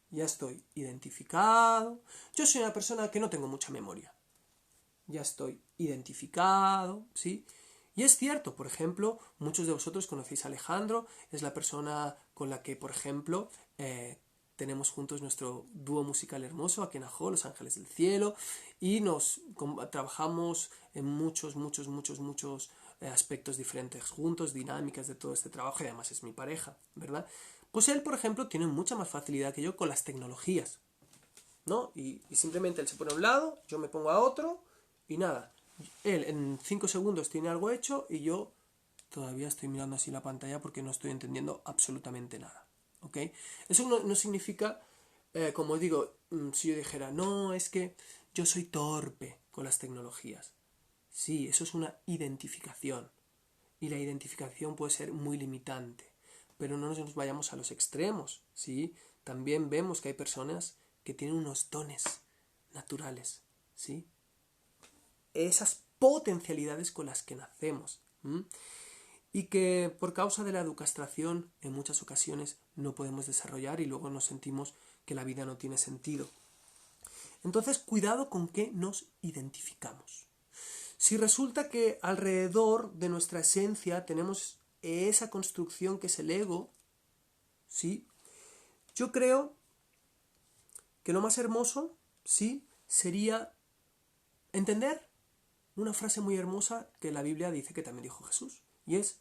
Ya estoy identificado. Yo soy una persona que no tengo mucha memoria. Ya estoy identificado, ¿sí? Y es cierto, por ejemplo, muchos de vosotros conocéis a Alejandro, es la persona con la que, por ejemplo, tenemos juntos nuestro dúo musical hermoso, aquí en Ajo, Los Ángeles del Cielo, y trabajamos en muchos aspectos diferentes juntos, dinámicas de todo este trabajo, y además es mi pareja, ¿verdad? Pues él, por ejemplo, tiene mucha más facilidad que yo con las tecnologías, ¿no? Y simplemente él se pone a un lado, yo me pongo a otro, y nada. Él en 5 segundos tiene algo hecho y yo todavía estoy mirando así la pantalla porque no estoy entendiendo absolutamente nada, ¿ok? Eso no significa, como os digo, si yo dijera, no, es que yo soy torpe con las tecnologías. Sí, eso es una identificación y la identificación puede ser muy limitante, pero no nos vayamos a los extremos, ¿sí? También vemos que hay personas que tienen unos dones naturales, ¿sí? Esas potencialidades con las que nacemos y que por causa de la educastración en muchas ocasiones no podemos desarrollar y luego nos sentimos que la vida no tiene sentido. Entonces, cuidado con qué nos identificamos. Si resulta que alrededor de nuestra esencia tenemos esa construcción que es el ego, ¿sí? Yo creo que lo más hermoso, ¿sí?, sería entender una frase muy hermosa que la Biblia dice que también dijo Jesús, y es: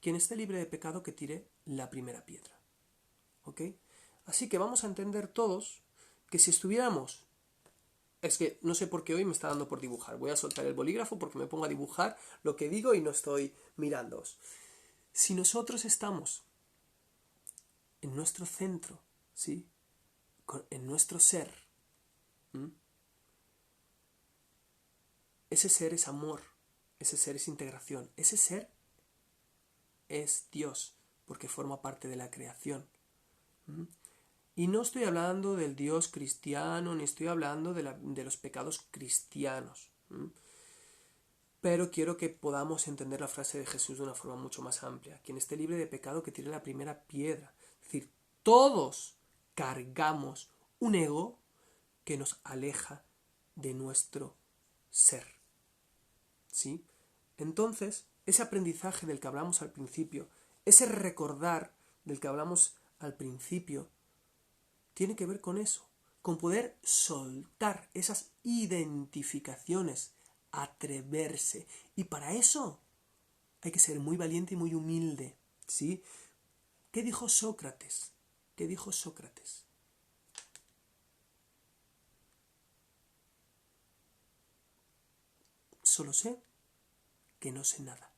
quien esté libre de pecado que tire la primera piedra. ¿Ok? Así que vamos a entender todos que si estuviéramos... Es que no sé por qué hoy me está dando por dibujar. Voy a soltar el bolígrafo porque me pongo a dibujar lo que digo y no estoy mirándoos. Si nosotros estamos en nuestro centro, ¿sí?, en nuestro ser, ese ser es amor, ese ser es integración, ese ser es Dios, porque forma parte de la creación. Y no estoy hablando del Dios cristiano, ni estoy hablando de los pecados cristianos. Pero quiero que podamos entender la frase de Jesús de una forma mucho más amplia. Quien esté libre de pecado que tire la primera piedra. Es decir, todos cargamos un ego que nos aleja de nuestro ser. ¿Sí? Entonces, ese aprendizaje del que hablamos al principio, ese recordar del que hablamos al principio, tiene que ver con eso, con poder soltar esas identificaciones, atreverse. Y para eso hay que ser muy valiente y muy humilde, ¿sí? ¿Qué dijo Sócrates? ¿Qué dijo Sócrates? Solo sé que no sé nada.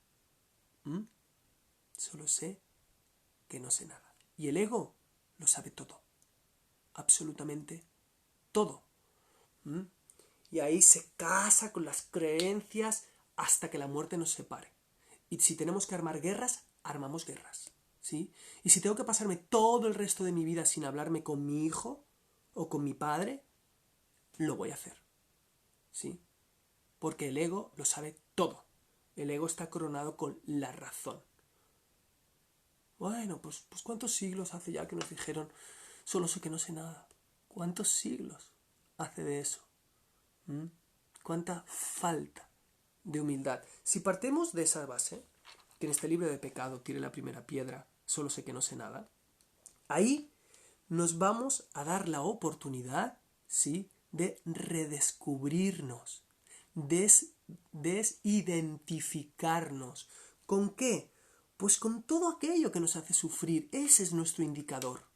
Solo sé que no sé nada. Y el ego lo sabe todo. Absolutamente todo. Y ahí se casa con las creencias hasta que la muerte nos separe. Y si tenemos que armar guerras, armamos guerras, ¿sí? Y si tengo que pasarme todo el resto de mi vida sin hablarme con mi hijo o con mi padre, lo voy a hacer, ¿sí? Porque el ego lo sabe todo. El ego está coronado con la razón. Bueno, pues ¿cuántos siglos hace ya que nos dijeron solo sé que no sé nada? ¿Cuántos siglos hace de eso? ¿Cuánta falta de humildad? Si partimos de esa base, quien esté libre de pecado tire la primera piedra, solo sé que no sé nada, ahí nos vamos a dar la oportunidad, ¿sí?, de redescubrirnos, desidentificarnos. ¿Con qué? Pues con todo aquello que nos hace sufrir. Ese es nuestro indicador.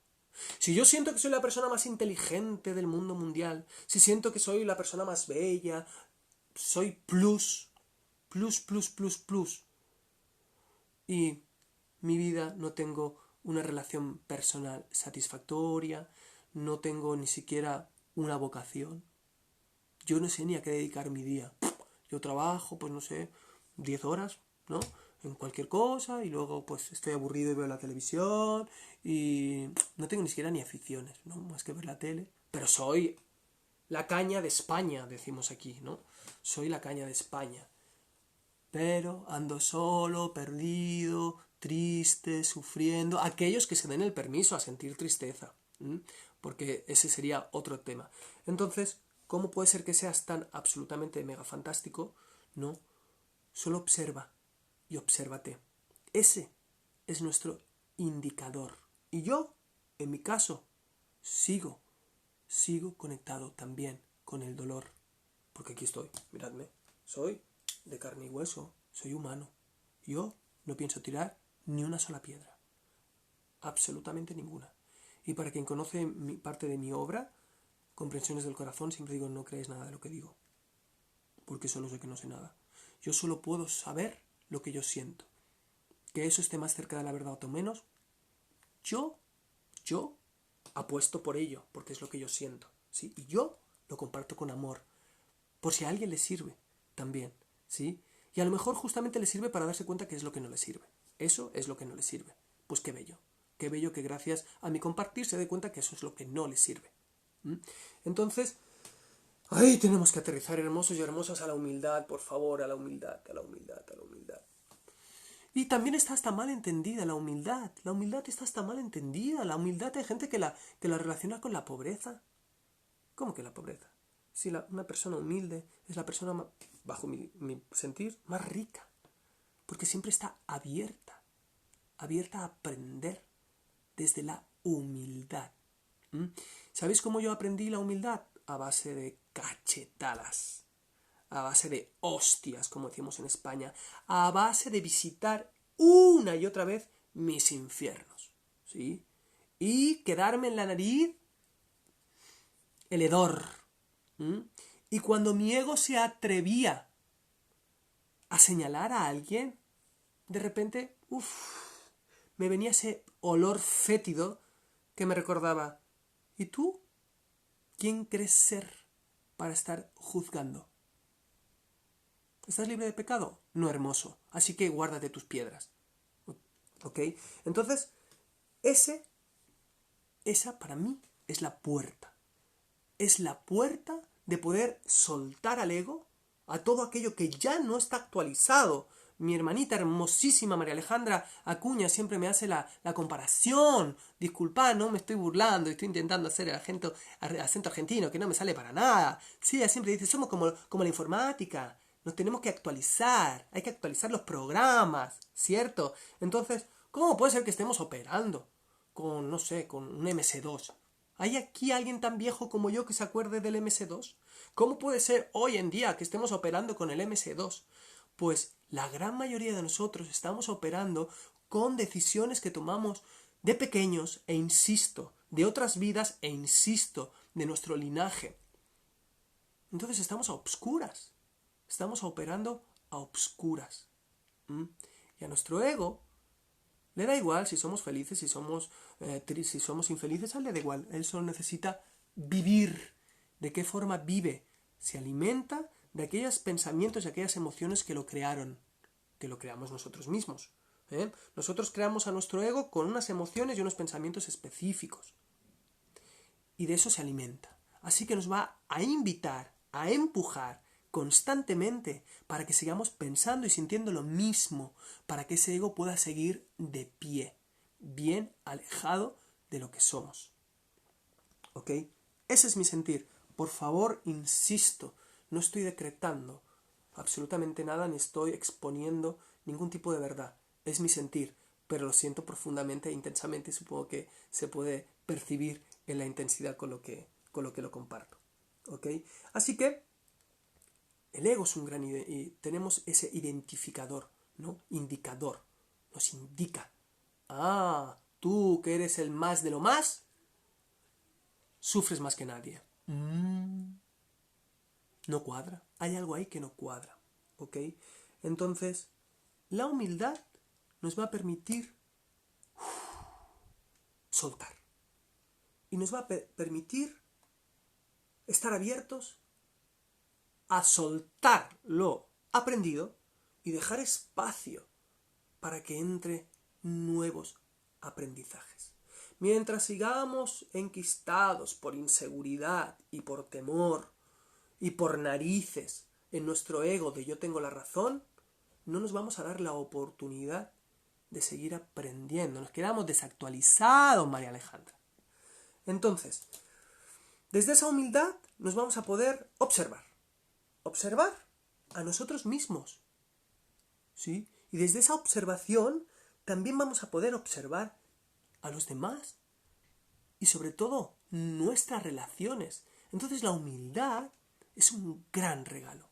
Si yo siento que soy la persona más inteligente del mundo mundial, si siento que soy la persona más bella, soy plus, y mi vida no tengo una relación personal satisfactoria, no tengo ni siquiera una vocación, yo no sé ni a qué dedicar mi día. Yo trabajo, pues no sé, 10 horas, ¿no?, en cualquier cosa, y luego pues estoy aburrido y veo la televisión, y no tengo ni siquiera ni aficiones, ¿no?, más que ver la tele. Pero soy la caña de España, decimos aquí, ¿no? Soy la caña de España. Pero ando solo, perdido, triste, sufriendo. Aquellos que se den el permiso a sentir tristeza, porque ese sería otro tema. Entonces, ¿cómo puede ser que seas tan absolutamente mega fantástico? No, solo observa y obsérvate. Ese es nuestro indicador. Y yo, en mi caso, sigo conectado también con el dolor. Porque aquí estoy, miradme, soy de carne y hueso, soy humano. Yo no pienso tirar ni una sola piedra. Absolutamente ninguna. Y para quien conoce parte de mi obra, Comprensiones del Corazón, siempre digo: no crees nada de lo que digo, porque solo sé que no sé nada. Yo solo puedo saber lo que yo siento. Que eso esté más cerca de la verdad o menos, yo apuesto por ello, porque es lo que yo siento, ¿sí? Y yo lo comparto con amor, por si a alguien le sirve también, ¿sí? Y a lo mejor justamente le sirve para darse cuenta que es lo que no le sirve. Eso es lo que no le sirve. Pues qué bello que gracias a mi compartir se dé cuenta que eso es lo que no le sirve. Entonces, ahí tenemos que aterrizar, hermosos y hermosas, a la humildad, por favor, a la humildad, a la humildad, a la humildad. Y también está hasta mal entendida la humildad. La humildad está hasta mal entendida. La humildad hay gente que la relaciona con la pobreza. ¿Cómo que la pobreza? Sí, una persona humilde es la persona, bajo mi sentir, más rica. Porque siempre está abierta a aprender desde la humildad. ¿Mm? ¿Sabéis cómo yo aprendí la humildad? A base de cachetadas, a base de hostias, como decimos en España, a base de visitar una y otra vez mis infiernos, ¿sí? Y quedarme en la nariz el hedor. Y cuando mi ego se atrevía a señalar a alguien, de repente, me venía ese olor fétido que me recordaba, ¿y tú? ¿Quién crees ser para estar juzgando? ¿Estás libre de pecado? No, hermoso. Así que guárdate tus piedras. ¿Ok? Entonces, esa para mí es la puerta. Es la puerta de poder soltar al ego, a todo aquello que ya no está actualizado. Mi hermanita hermosísima María Alejandra Acuña siempre me hace la comparación. Disculpa, no me estoy burlando, estoy intentando hacer el acento argentino, que no me sale para nada. Sí, ella siempre dice, somos como la informática, nos tenemos que actualizar, hay que actualizar los programas, ¿cierto? Entonces, ¿cómo puede ser que estemos operando con, no sé, con un MS2? ¿Hay aquí alguien tan viejo como yo que se acuerde del MS2? ¿Cómo puede ser hoy en día que estemos operando con el MS2? Pues la gran mayoría de nosotros estamos operando con decisiones que tomamos de pequeños e insisto, de otras vidas e insisto, de nuestro linaje. Entonces estamos a obscuras, estamos operando a obscuras. Y a nuestro ego le da igual si somos felices, si somos infelices, a él le da igual. Él solo necesita vivir. ¿De qué forma vive? Se alimenta de aquellos pensamientos y aquellas emociones que lo crearon, que lo creamos nosotros mismos. Nosotros creamos a nuestro ego con unas emociones y unos pensamientos específicos. Y de eso se alimenta. Así que nos va a invitar, a empujar constantemente para que sigamos pensando y sintiendo lo mismo, para que ese ego pueda seguir de pie, bien alejado de lo que somos. ¿Ok? Ese es mi sentir. Por favor, insisto, no estoy decretando absolutamente nada ni estoy exponiendo ningún tipo de verdad. Es mi sentir, pero lo siento profundamente e intensamente y supongo que se puede percibir en la intensidad con lo que lo comparto. ¿Ok? Así que el ego es un gran y tenemos ese identificador, ¿no? Indicador. Nos indica. Ah, tú que eres el más de lo más, sufres más que nadie. No cuadra. Hay algo ahí que no cuadra. ¿Ok? Entonces, la humildad nos va a permitir soltar. Y nos va a permitir estar abiertos a soltar lo aprendido y dejar espacio para que entre nuevos aprendizajes. Mientras sigamos enquistados por inseguridad y por temor y por narices en nuestro ego de yo tengo la razón, no nos vamos a dar la oportunidad de seguir aprendiendo. Nos quedamos desactualizados, María Alejandra. Entonces, desde esa humildad nos vamos a poder observar a nosotros mismos, ¿sí? Y desde esa observación también vamos a poder observar a los demás y sobre todo nuestras relaciones. Entonces la humildad es un gran regalo.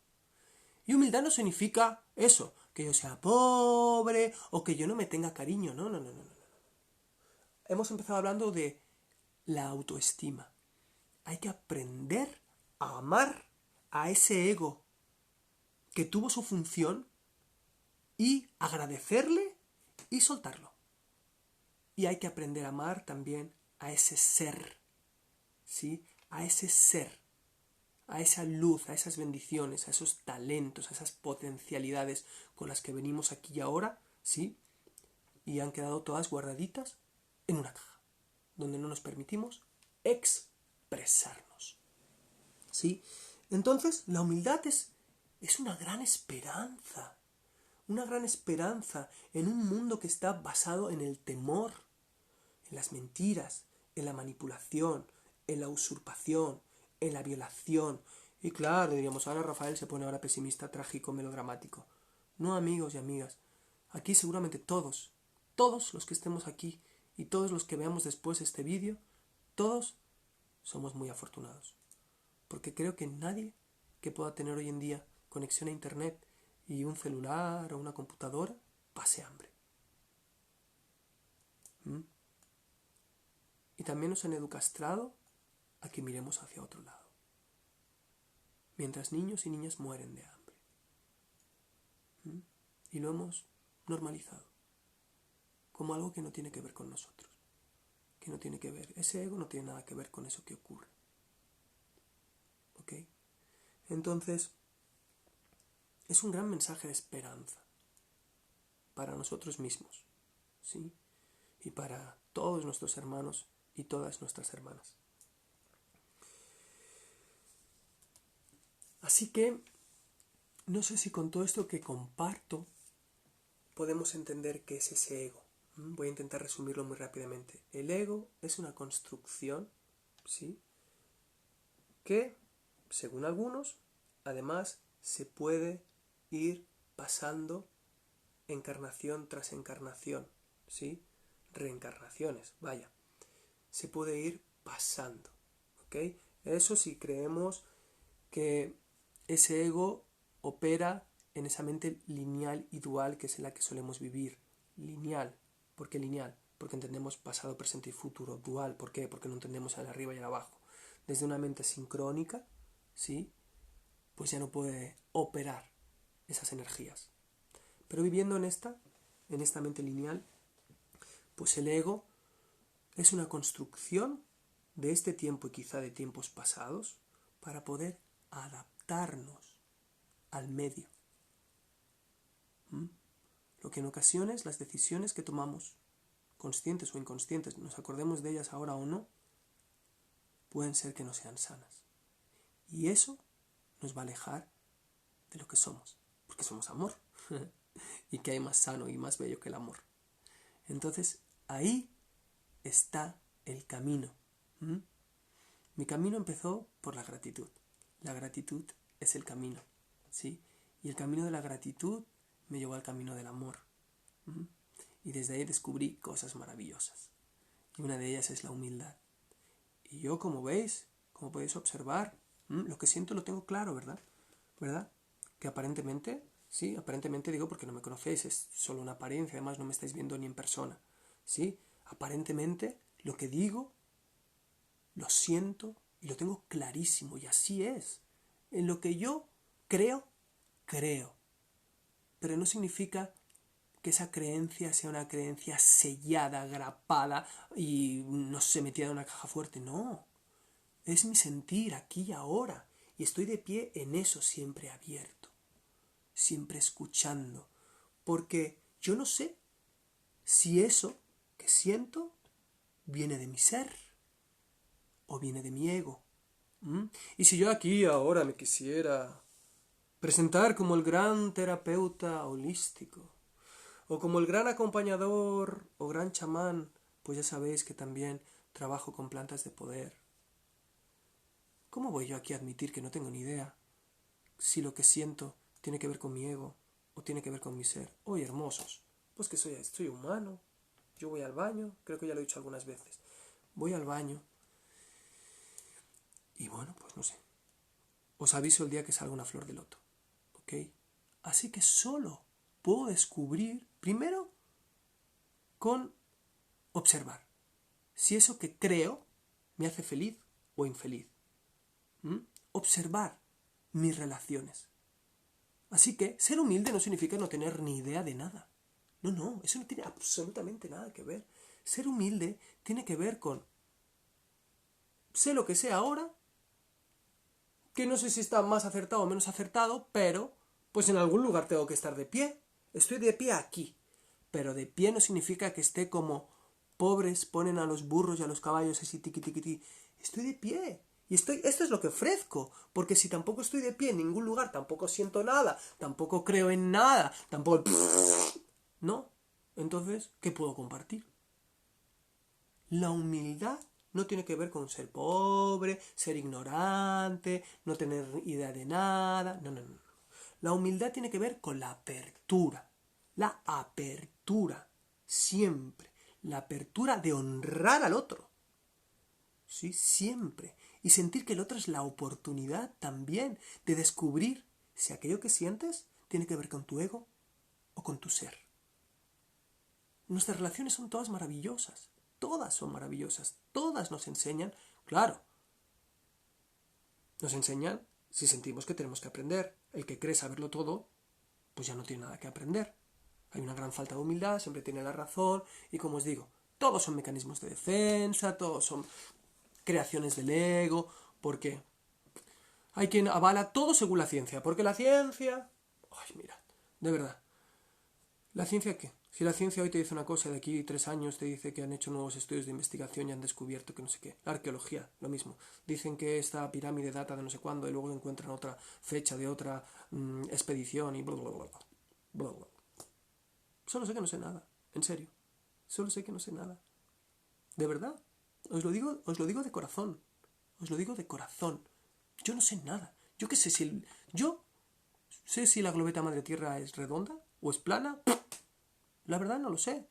Y humildad no significa eso, que yo sea pobre o que yo no me tenga cariño. No. Hemos empezado hablando de la autoestima. Hay que aprender a amar a ese ego que tuvo su función y agradecerle y soltarlo. Y hay que aprender a amar también a ese ser, ¿sí? A ese ser, a esa luz, a esas bendiciones, a esos talentos, a esas potencialidades con las que venimos aquí y ahora, ¿sí? Y han quedado todas guardaditas en una caja, donde no nos permitimos expresarnos, ¿sí? Entonces, la humildad es una gran esperanza en un mundo que está basado en el temor, en las mentiras, en la manipulación, en la usurpación, en la violación, Y claro, diríamos, ahora Rafael se pone ahora pesimista, trágico, melodramático. No, amigos y amigas. Aquí seguramente todos los que estemos aquí y todos los que veamos después este vídeo, todos somos muy afortunados. Porque creo que nadie que pueda tener hoy en día conexión a internet y un celular o una computadora pase hambre. Y también nos han educastrado a que miremos hacia otro lado. Mientras niños y niñas mueren de hambre. Y lo hemos normalizado como algo que no tiene que ver con nosotros. Que no tiene que ver, ese ego no tiene nada que ver con eso que ocurre. ¿Ok? Entonces, es un gran mensaje de esperanza para nosotros mismos, ¿sí? Y para todos nuestros hermanos y todas nuestras hermanas. Así que, no sé si con todo esto que comparto podemos entender qué es ese ego. Voy a intentar resumirlo muy rápidamente. El ego es una construcción, ¿sí?, que, según algunos, además se puede ir pasando encarnación tras encarnación, ¿sí? Reencarnaciones, vaya. Se puede ir pasando, ¿ok? Eso si creemos que ese ego opera en esa mente lineal y dual que es en la que solemos vivir. Lineal. ¿Por qué lineal? Porque entendemos pasado, presente y futuro. Dual. ¿Por qué? Porque no entendemos al arriba y al abajo. Desde una mente sincrónica, ¿sí?, pues ya no puede operar esas energías. Pero viviendo en esta mente lineal, pues el ego es una construcción de este tiempo y quizá de tiempos pasados para poder adaptarnos al medio. Lo que en ocasiones las decisiones que tomamos, conscientes o inconscientes, nos acordemos de ellas ahora o no, pueden ser que no sean sanas. Y eso nos va a alejar de lo que somos, porque somos amor. ¿Y qué hay más sano y más bello que el amor? Entonces, ahí está el camino. Mi camino empezó por la gratitud. La gratitud es el camino, ¿sí? Y el camino de la gratitud me llevó al camino del amor. Y desde ahí descubrí cosas maravillosas. Y una de ellas es la humildad. Y yo, como veis, como podéis observar, lo que siento lo tengo claro, ¿verdad? Que aparentemente, sí, aparentemente digo porque no me conocéis, es solo una apariencia, además no me estáis viendo ni en persona, ¿sí? Aparentemente lo que digo, lo siento y lo tengo clarísimo y así es. En lo que yo creo. Pero no significa que esa creencia sea una creencia sellada, grapada y no sé, metida en una caja fuerte, no. Es mi sentir aquí y ahora. Y estoy de pie en eso, siempre abierto, siempre escuchando. Porque yo no sé si eso que siento viene de mi ser o viene de mi ego. Y si yo aquí ahora me quisiera presentar como el gran terapeuta holístico, o como el gran acompañador o gran chamán, pues ya sabéis que también trabajo con plantas de poder. ¿Cómo voy yo aquí a admitir que no tengo ni idea si lo que siento tiene que ver con mi ego o tiene que ver con mi ser? Oye, hermosos, pues que soy humano. Yo voy al baño, creo que ya lo he dicho algunas veces. Voy al baño y bueno, pues no sé. Os aviso el día que salga una flor de loto, ¿ok? Así que solo puedo descubrir, primero, con observar si eso que creo me hace feliz o infeliz. Observar mis relaciones. Así que ser humilde no significa no tener ni idea de nada. No, eso no tiene absolutamente nada que ver. Ser humilde tiene que ver con sé lo que sé ahora, que no sé si está más acertado o menos acertado, pero pues en algún lugar tengo que estar de pie. Estoy de pie aquí, pero de pie no significa que esté como pobres ponen a los burros y a los caballos así tiqui tiqui tiqui. Estoy de pie. Y esto es lo que ofrezco, porque si tampoco estoy de pie en ningún lugar, tampoco siento nada, tampoco creo en nada, tampoco... No, entonces, ¿qué puedo compartir? La humildad no tiene que ver con ser pobre, ser ignorante, no tener idea de nada. No, no, no. La humildad tiene que ver con la apertura. La apertura. Siempre. La apertura de honrar al otro. Sí, siempre. Y sentir que el otro es la oportunidad también de descubrir si aquello que sientes tiene que ver con tu ego o con tu ser. Nuestras relaciones son todas maravillosas. Todas son maravillosas. Todas nos enseñan, claro, nos enseñan si sentimos que tenemos que aprender. El que cree saberlo todo, pues ya no tiene nada que aprender. Hay una gran falta de humildad, siempre tiene la razón, y como os digo, todos son mecanismos de defensa, todos son creaciones del ego, porque hay quien avala todo según la ciencia, porque la ciencia... Ay, mirad, de verdad, ¿la ciencia qué? Si la ciencia hoy te dice una cosa y de aquí 3 años te dice que han hecho nuevos estudios de investigación y han descubierto que no sé qué. La arqueología, lo mismo. Dicen que esta pirámide data de no sé cuándo y luego encuentran otra fecha de otra expedición y bla, bla, bla, bla, bla. Solo sé que no sé nada, en serio. Solo sé que no sé nada. De verdad. Os lo digo de corazón. Os lo digo de corazón. Yo no sé nada. Yo qué sé si... Yo sé si la globeta madre tierra es redonda o es plana. La verdad no lo sé.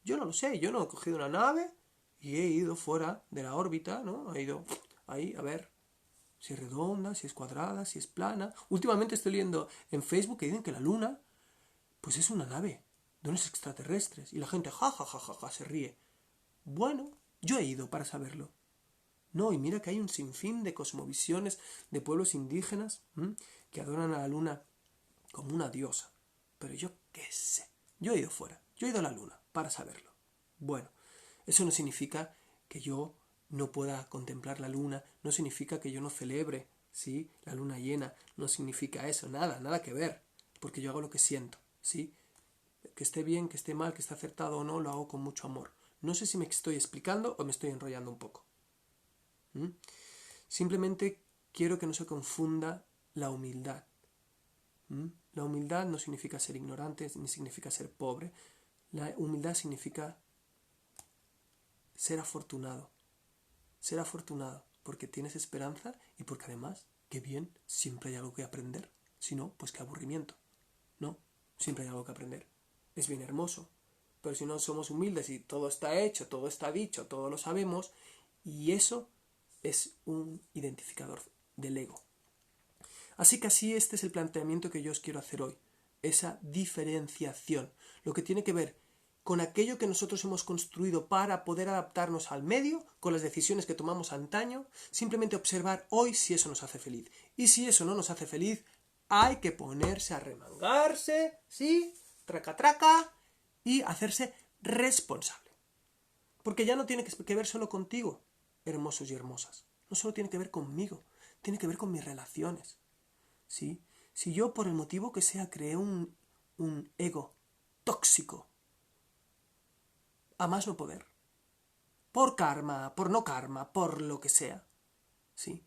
Yo no lo sé. Yo no he cogido una nave y he ido fuera de la órbita, ¿no? He ido ahí a ver si es redonda, si es cuadrada, si es plana. Últimamente estoy leyendo en Facebook que dicen que la Luna pues es una nave de unos extraterrestres. Y la gente ja, ja, ja, ja, ja, se ríe. Bueno, yo he ido para saberlo. No, y mira que hay un sinfín de cosmovisiones de pueblos indígenas que adoran a la luna como una diosa. Pero yo qué sé. Yo he ido fuera. Yo he ido a la luna para saberlo. Bueno, eso no significa que yo no pueda contemplar la luna, no significa que yo no celebre, ¿sí? La luna llena, no significa eso, nada que ver, porque yo hago lo que siento, ¿sí? Que esté bien, que esté mal, que esté acertado o no, lo hago con mucho amor. No sé si me estoy explicando o me estoy enrollando un poco. Simplemente quiero que no se confunda la humildad. La humildad no significa ser ignorante, ni significa ser pobre. La humildad significa ser afortunado. Ser afortunado porque tienes esperanza y porque además, qué bien, siempre hay algo que aprender. Si no, pues qué aburrimiento. No, siempre hay algo que aprender. Es bien hermoso. Pero si no somos humildes y todo está hecho, todo está dicho, todo lo sabemos, y eso es un identificador del ego. Así que así este es el planteamiento que yo os quiero hacer hoy. Esa diferenciación. Lo que tiene que ver con aquello que nosotros hemos construido para poder adaptarnos al medio, con las decisiones que tomamos antaño, simplemente observar hoy si eso nos hace feliz. Y si eso no nos hace feliz, hay que ponerse a remangarse, ¿sí? Traca, traca, y hacerse responsable. Porque ya no tiene que ver solo contigo, hermosos y hermosas. No solo tiene que ver conmigo, tiene que ver con mis relaciones. ¿Sí? Si yo por el motivo que sea creé un ego tóxico, a más no poder, por karma, por no karma, por lo que sea, ¿sí?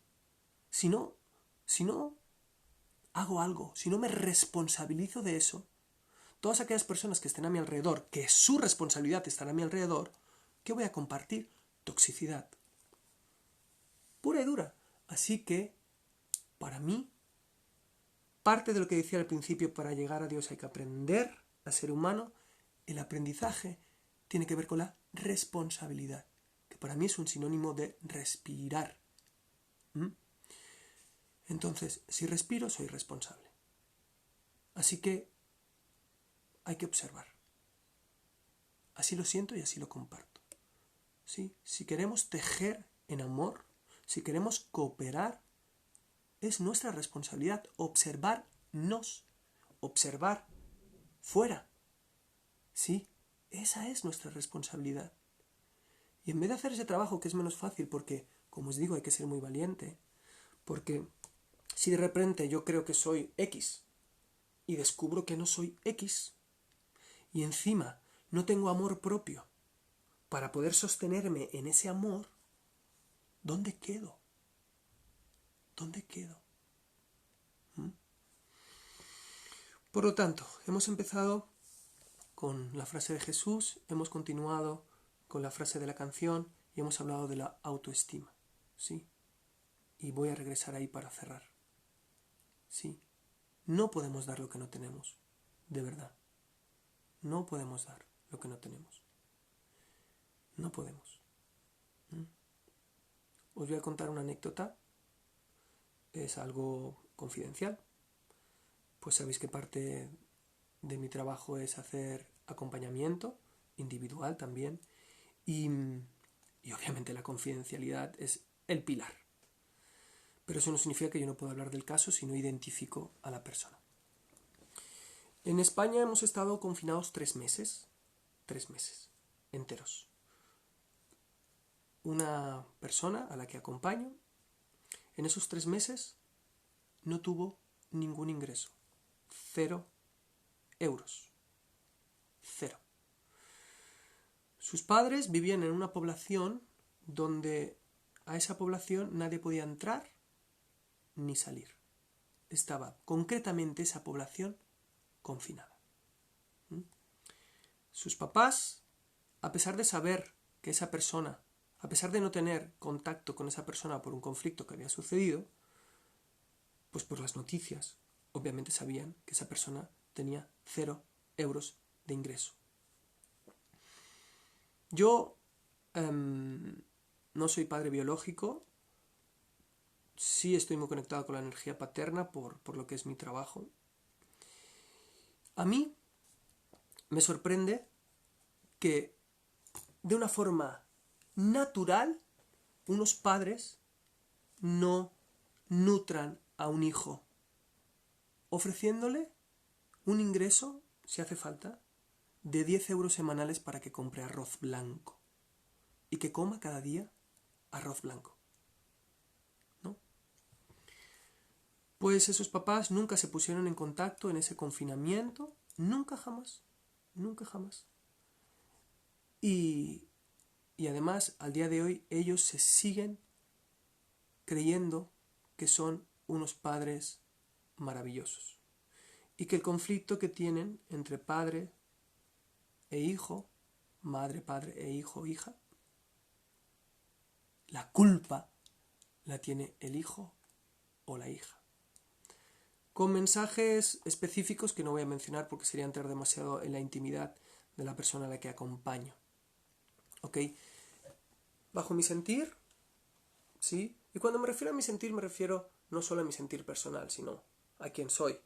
Si no hago algo, si no me responsabilizo de eso, todas aquellas personas que estén a mi alrededor, que es su responsabilidad estar a mi alrededor, ¿qué voy a compartir? Toxicidad. Pura y dura. Así que, para mí, parte de lo que decía al principio, para llegar a Dios hay que aprender a ser humano. El aprendizaje tiene que ver con la responsabilidad, que para mí es un sinónimo de respirar. Entonces, si respiro, soy responsable. Así que hay que observar. Así lo siento y así lo comparto. ¿Sí? Si queremos tejer en amor, si queremos cooperar, es nuestra responsabilidad observarnos, observar fuera. Sí, esa es nuestra responsabilidad. Y en vez de hacer ese trabajo que es menos fácil, porque, como os digo, hay que ser muy valiente, porque si de repente yo creo que soy X y descubro que no soy X, y encima no tengo amor propio para poder sostenerme en ese amor, ¿dónde quedo? ¿Dónde quedo? Por lo tanto, hemos empezado con la frase de Jesús, hemos continuado con la frase de la canción y y hemos hablado de la autoestima, ¿sí? Y voy a regresar ahí para cerrar. Sí, no podemos dar lo que no tenemos, de verdad. No podemos dar lo que no tenemos. No podemos. Os voy a contar una anécdota. Es algo confidencial. Pues sabéis que parte de mi trabajo es hacer acompañamiento individual también. Y obviamente la confidencialidad es el pilar. Pero eso no significa que yo no pueda hablar del caso si no identifico a la persona. En España hemos estado confinados 3 meses. 3 meses enteros. Una persona a la que acompaño, en esos 3 meses no tuvo ningún ingreso. 0 euros. 0. Sus padres vivían en una población donde a esa población nadie podía entrar ni salir. Estaba concretamente esa población confinada. Sus papás, a pesar de saber que esa persona, a pesar de no tener contacto con esa persona por un conflicto que había sucedido, pues por las noticias, obviamente sabían que esa persona tenía 0 euros de ingreso. Yo no soy padre biológico, sí estoy muy conectado con la energía paterna por lo que es mi trabajo. A mí me sorprende que de una forma natural unos padres no nutran a un hijo ofreciéndole un ingreso, si hace falta, de 10 euros semanales para que compre arroz blanco y que coma cada día arroz blanco. ¿No? Pues esos papás nunca se pusieron en contacto en ese confinamiento, nunca jamás. Y además, al día de hoy, ellos se siguen creyendo que son unos padres maravillosos. Y que el conflicto que tienen entre padre e hijo, madre, padre e hijo, hija, la culpa la tiene el hijo o la hija. Con mensajes específicos que no voy a mencionar porque sería entrar demasiado en la intimidad de la persona a la que acompaño. ¿Ok? Bajo mi sentir, ¿sí? Y cuando me refiero a mi sentir, me refiero no solo a mi sentir personal, sino a quién soy.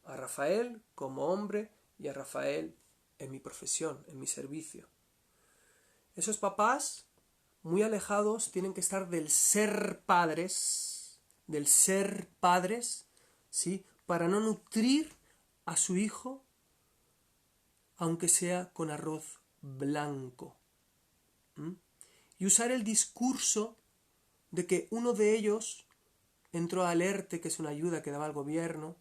A Rafael como hombre y a Rafael en mi profesión, en mi servicio. Esos papás, muy alejados, tienen que estar del ser padres, ¿sí? Para no nutrir a su hijo, aunque sea con arroz blanco. Y usar el discurso de que uno de ellos entró al ERTE, que es una ayuda que daba el gobierno,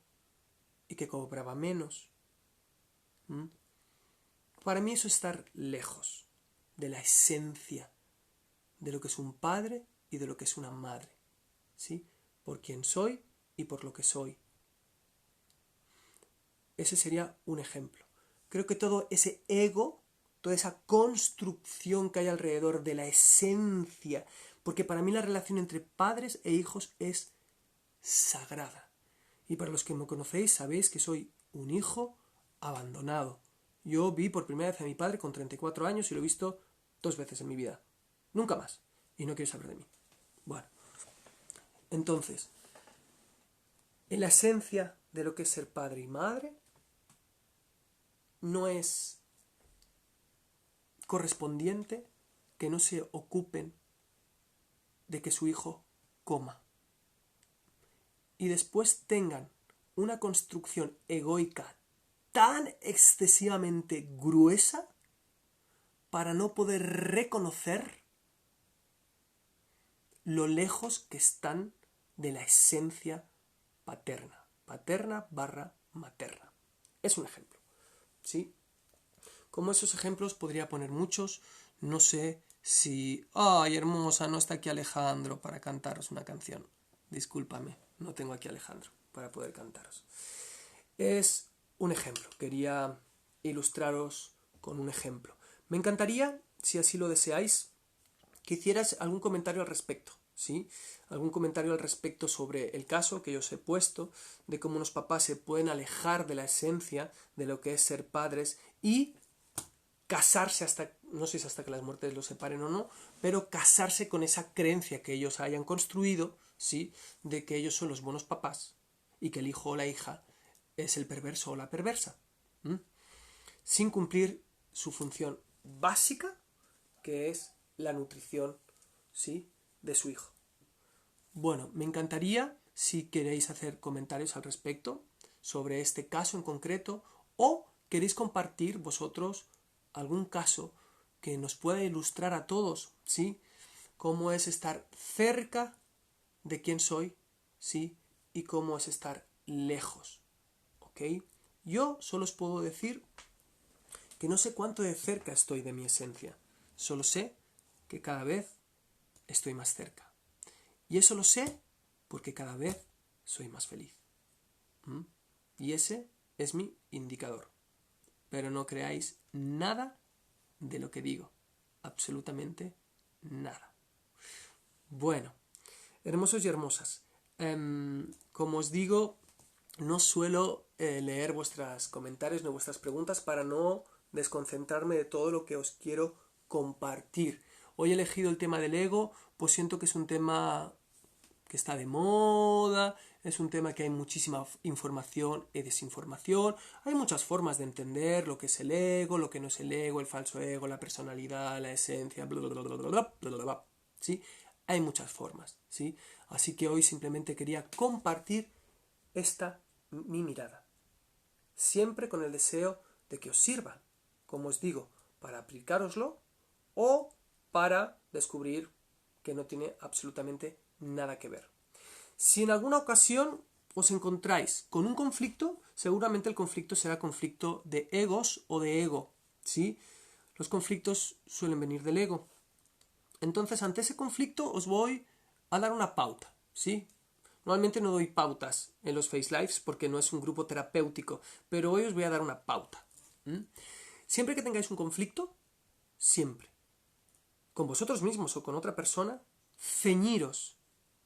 y que cobraba menos. Para mí eso es estar lejos de la esencia de lo que es un padre y de lo que es una madre, ¿sí? Por quien soy y por lo que soy. Ese sería un ejemplo. Creo que todo ese ego, toda esa construcción que hay alrededor de la esencia, porque para mí la relación entre padres e hijos es sagrada. Y para los que me conocéis sabéis que soy un hijo abandonado. Yo vi por primera vez a mi padre con 34 años y lo he visto 2 veces en mi vida. Nunca más. Y no quiero saber de mí. Bueno. Entonces, en la esencia de lo que es ser padre y madre, no es correspondiente que no se ocupen de que su hijo coma. Y después tengan una construcción egoica tan excesivamente gruesa para no poder reconocer lo lejos que están de la esencia paterna. Paterna/materna. Es un ejemplo, ¿sí? Como esos ejemplos podría poner muchos. No sé si... ¡Ay, hermosa! No está aquí Alejandro para cantaros una canción. Discúlpame, no tengo aquí a Alejandro para poder cantaros. Es un ejemplo. Quería ilustraros con un ejemplo. Me encantaría, si así lo deseáis, que hicieras algún comentario al respecto, ¿sí? Algún comentario al respecto sobre el caso que yo os he puesto, de cómo unos papás se pueden alejar de la esencia de lo que es ser padres y casarse hasta, no sé si hasta que las muertes los separen o no, pero casarse con esa creencia que ellos hayan construido, ¿sí? De que ellos son los buenos papás y que el hijo o la hija es el perverso o la perversa, sin cumplir su función básica, que es la nutrición, ¿sí? De su hijo. Bueno, me encantaría si queréis hacer comentarios al respecto sobre este caso en concreto o queréis compartir vosotros algún caso que nos pueda ilustrar a todos, ¿sí? Cómo es estar cerca de quién soy, ¿sí? Y cómo es estar lejos, ¿ok? Yo solo os puedo decir que no sé cuánto de cerca estoy de mi esencia, solo sé que cada vez estoy más cerca. Y eso lo sé porque cada vez soy más feliz. Y ese es mi indicador. Pero no creáis nada de lo que digo. Absolutamente nada. Bueno, hermosos y hermosas. Como os digo, no suelo leer vuestros comentarios ni vuestras preguntas para no desconcentrarme de todo lo que os quiero compartir. Hoy he elegido el tema del ego, pues siento que es un tema que está de moda, es un tema que hay muchísima información y desinformación, hay muchas formas de entender lo que es el ego, lo que no es el ego, el falso ego, la personalidad, la esencia, bla, bla, bla, bla, bla, bla, bla, bla, ¿sí? Hay muchas formas, ¿sí? Así que hoy simplemente quería compartir mi mirada, siempre con el deseo de que os sirva, como os digo, para aplicároslo o para descubrir que no tiene absolutamente nada que ver. Si en alguna ocasión os encontráis con un conflicto, seguramente el conflicto será conflicto de egos o de ego, ¿sí? Los conflictos suelen venir del ego. Entonces, ante ese conflicto os voy a dar una pauta, ¿sí? Normalmente no doy pautas en los Face Lives porque no es un grupo terapéutico, pero hoy os voy a dar una pauta. Siempre que tengáis un conflicto, siempre, con vosotros mismos o con otra persona, ceñiros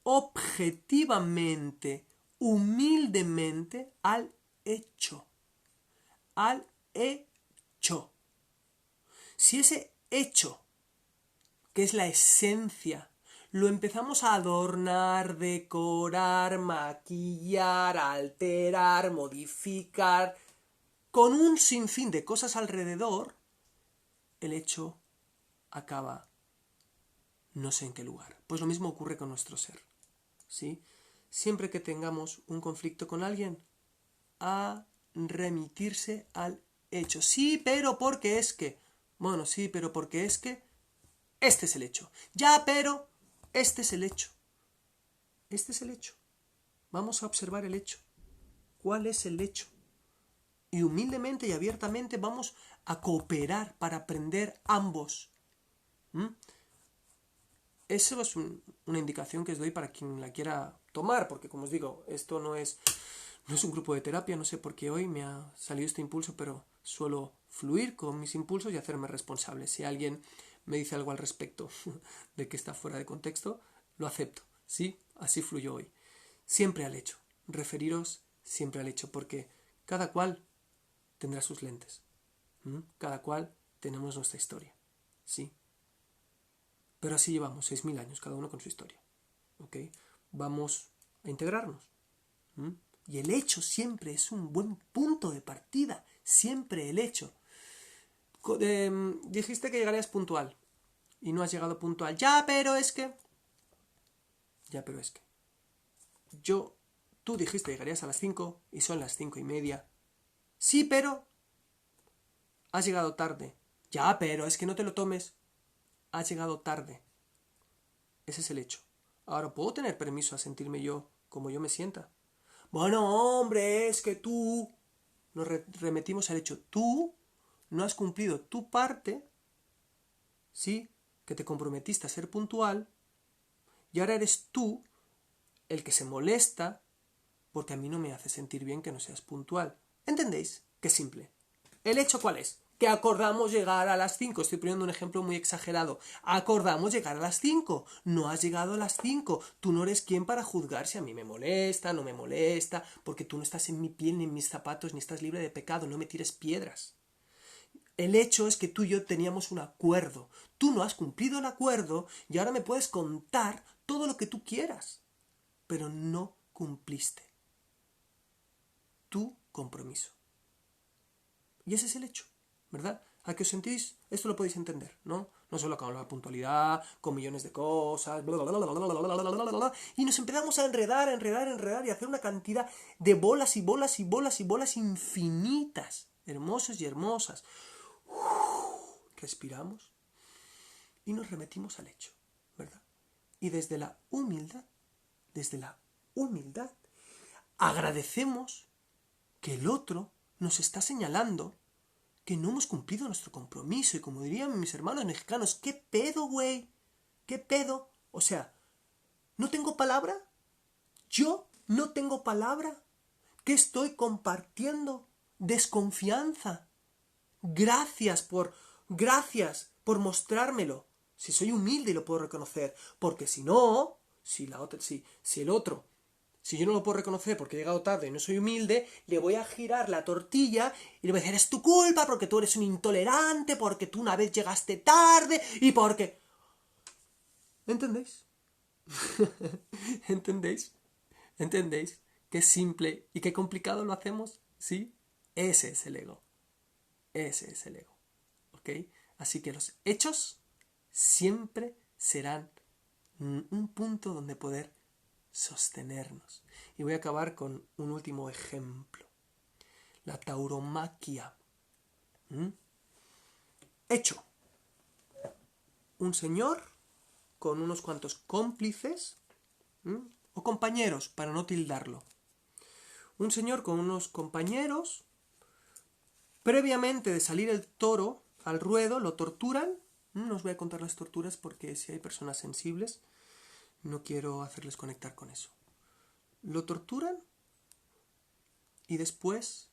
objetivamente, humildemente al hecho. Al hecho. Si ese hecho, que es la esencia, lo empezamos a adornar, decorar, maquillar, alterar, modificar, con un sinfín de cosas alrededor, el hecho acaba no sé en qué lugar. Pues lo mismo ocurre con nuestro ser, ¿sí? Siempre que tengamos un conflicto con alguien, a remitirse al hecho. Sí, pero porque es que... Bueno, sí, pero porque es que... Este es el hecho. Ya, pero... Este es el hecho. Este es el hecho. Vamos a observar el hecho. ¿Cuál es el hecho? Y humildemente y abiertamente vamos a cooperar para aprender ambos. Eso es una indicación que os doy para quien la quiera tomar, porque como os digo, esto no es un grupo de terapia, no sé por qué hoy me ha salido este impulso, pero suelo fluir con mis impulsos y hacerme responsable. Si alguien me dice algo al respecto de que está fuera de contexto, lo acepto, ¿sí? Así fluyo hoy. Siempre al hecho, referiros siempre al hecho, porque cada cual tendrá sus lentes. Cada cual tenemos nuestra historia, ¿sí? Pero así llevamos 6.000 años, cada uno con su historia. ¿Ok? Vamos a integrarnos. Y el hecho siempre es un buen punto de partida. Siempre el hecho. Dijiste que llegarías puntual. Y no has llegado puntual. Ya, pero es que... Tú dijiste que llegarías a las 5 y son las 5:30. Sí, pero... Has llegado tarde. Ya, pero es que no te lo tomes. Has llegado tarde. Ese es el hecho. Ahora, ¿puedo tener permiso a sentirme yo como yo me sienta? Bueno, hombre, es que tú... Nos remetimos al hecho. Tú no has cumplido tu parte, ¿sí? Que te comprometiste a ser puntual, y ahora eres tú el que se molesta porque a mí no me hace sentir bien que no seas puntual. ¿Entendéis? Qué simple. ¿El hecho cuál es? que acordamos llegar a las 5. Estoy poniendo un ejemplo muy exagerado. Acordamos llegar a las 5. No has llegado a las 5. Tú no eres quien para juzgar si a mí me molesta, no me molesta, porque tú no estás en mi piel, ni en mis zapatos, ni estás libre de pecado. No me tires piedras. El hecho es que tú y yo teníamos un acuerdo. Tú no has cumplido el acuerdo y ahora me puedes contar todo lo que tú quieras. Pero no cumpliste tu compromiso. Y ese es el hecho, ¿verdad? ¿A qué os sentís? Esto lo podéis entender, ¿no? No solo con la puntualidad, con millones de cosas, y nos empezamos a enredar y hacer una cantidad de bolas y bolas y bolas y bolas infinitas, hermosos y hermosas. Respiramos y nos remetimos al hecho, ¿verdad? Y desde la humildad, agradecemos que el otro nos está señalando que no hemos cumplido nuestro compromiso. Y como dirían mis hermanos mexicanos, ¿qué pedo, güey? ¿Qué pedo? O sea, ¿no tengo palabra? ¿Yo no tengo palabra? ¿Qué estoy compartiendo? Desconfianza. Gracias por mostrármelo. Si soy humilde y lo puedo reconocer. Porque si no, si yo no lo puedo reconocer porque he llegado tarde y no soy humilde, le voy a girar la tortilla y le voy a decir, es tu culpa porque tú eres un intolerante, porque tú una vez llegaste tarde y porque... ¿Entendéis? ¿Entendéis? ¿Entendéis? Qué simple y qué complicado lo hacemos, ¿sí? Ese es el ego. Ese es el ego. ¿Ok? Así que los hechos siempre serán un punto donde poder sostenernos. Y voy a acabar con un último ejemplo. La tauromaquia. Hecho. Un señor con unos cuantos cómplices, o compañeros, para no tildarlo. Un señor con unos compañeros, previamente de salir el toro al ruedo, lo torturan. No os voy a contar las torturas porque si hay personas sensibles, no quiero hacerles conectar con eso. Lo torturan y después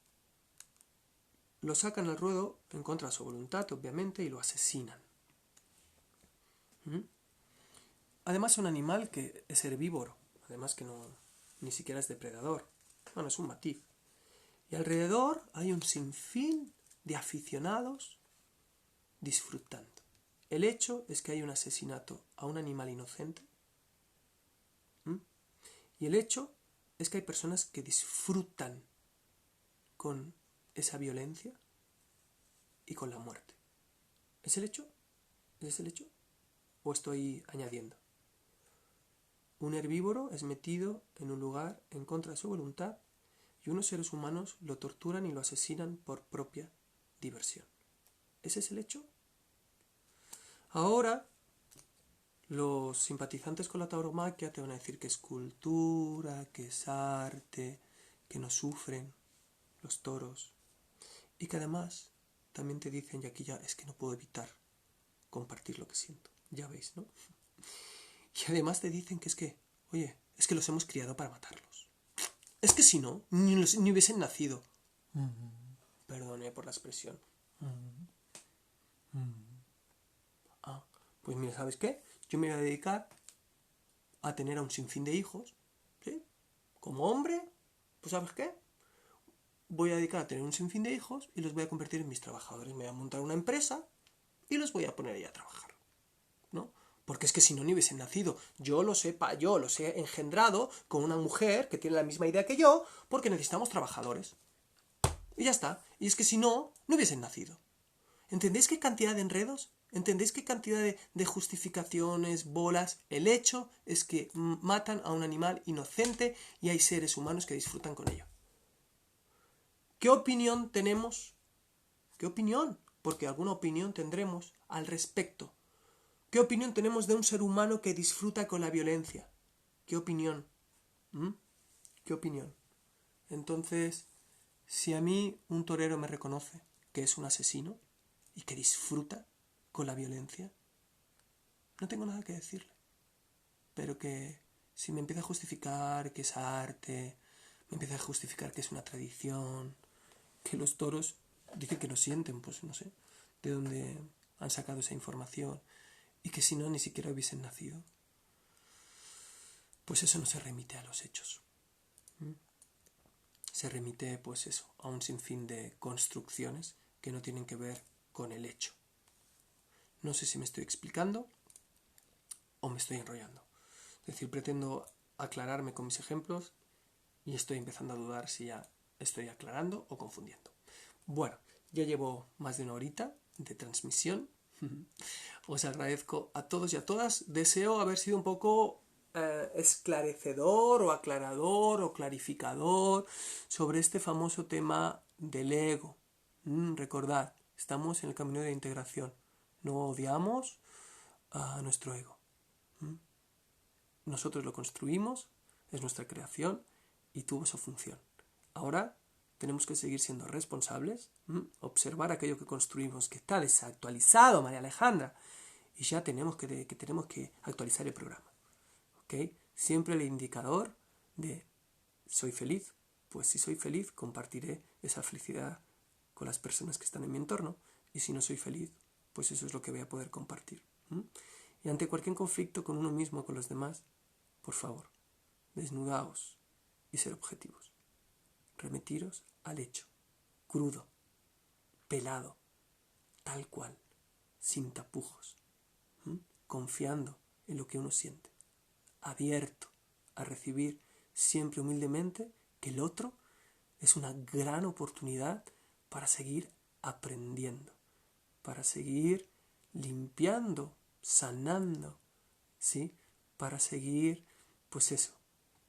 lo sacan al ruedo en contra de su voluntad, obviamente, y lo asesinan. Además es un animal que es herbívoro, además que no, ni siquiera es depredador. Bueno, es un matiz. Y alrededor hay un sinfín de aficionados disfrutando. El hecho es que hay un asesinato a un animal inocente. Y el hecho es que hay personas que disfrutan con esa violencia y con la muerte. ¿Es el hecho? ¿Es el hecho? ¿O estoy añadiendo? Un herbívoro es metido en un lugar en contra de su voluntad y unos seres humanos lo torturan y lo asesinan por propia diversión. ¿Ese es el hecho? Ahora, los simpatizantes con la tauromaquia te van a decir que es cultura, que es arte, que no sufren los toros y que además también te dicen, y aquí ya es que no puedo evitar compartir lo que siento, ya veis, ¿no? Y además te dicen que es que, oye, es que los hemos criado para matarlos. Es que si no, ni hubiesen nacido. Perdone por la expresión. Pues mira, ¿sabes qué? Yo me voy a dedicar a tener a un sinfín de hijos, ¿sí? Como hombre, pues ¿sabes qué? Voy a dedicar a tener un sinfín de hijos y los voy a convertir en mis trabajadores. Me voy a montar una empresa y los voy a poner ahí a trabajar, ¿no? Porque es que si no, ni hubiesen nacido. Yo los he engendrado con una mujer que tiene la misma idea que yo, porque necesitamos trabajadores. Y ya está. Y es que si no, no hubiesen nacido. ¿Entendéis qué cantidad de enredos? ¿Entendéis qué cantidad de justificaciones, bolas? El hecho es que matan a un animal inocente y hay seres humanos que disfrutan con ello. ¿Qué opinión tenemos? ¿Qué opinión? Porque alguna opinión tendremos al respecto. ¿Qué opinión tenemos de un ser humano que disfruta con la violencia? ¿Qué opinión? ¿Qué opinión? Entonces, si a mí un torero me reconoce que es un asesino y que disfruta con la violencia, no tengo nada que decirle. Pero que si me empieza a justificar que es arte, me empieza a justificar que es una tradición, que los toros Dicen que lo sienten, pues no sé, de dónde han sacado esa información, y que si no, ni siquiera hubiesen nacido. Pues eso no se remite a los hechos. Se remite, pues eso, a un sinfín de construcciones que no tienen que ver con el hecho. No sé si me estoy explicando o me estoy enrollando. Es decir, pretendo aclararme con mis ejemplos y estoy empezando a dudar si ya estoy aclarando o confundiendo. Bueno, ya llevo más de una horita de transmisión. Os agradezco a todos y a todas. Deseo haber sido un poco esclarecedor o aclarador o clarificador sobre este famoso tema del ego. Recordad, estamos en el camino de integración. No odiamos a nuestro ego. Nosotros lo construimos, es nuestra creación y tuvo su función. Ahora tenemos que seguir siendo responsables, observar aquello que construimos que está desactualizado, María Alejandra, y ya tenemos que actualizar el programa. ¿Okay? Siempre el indicador de ¿soy feliz? Pues si soy feliz, compartiré esa felicidad con las personas que están en mi entorno, y si no soy feliz, pues eso es lo que voy a poder compartir. Y ante cualquier conflicto con uno mismo o con los demás, por favor, desnudaos y ser objetivos. Remitiros al hecho, crudo, pelado, tal cual, sin tapujos, confiando en lo que uno siente, abierto a recibir siempre humildemente que el otro es una gran oportunidad para seguir aprendiendo, para seguir limpiando, sanando, ¿sí? Para seguir, pues eso,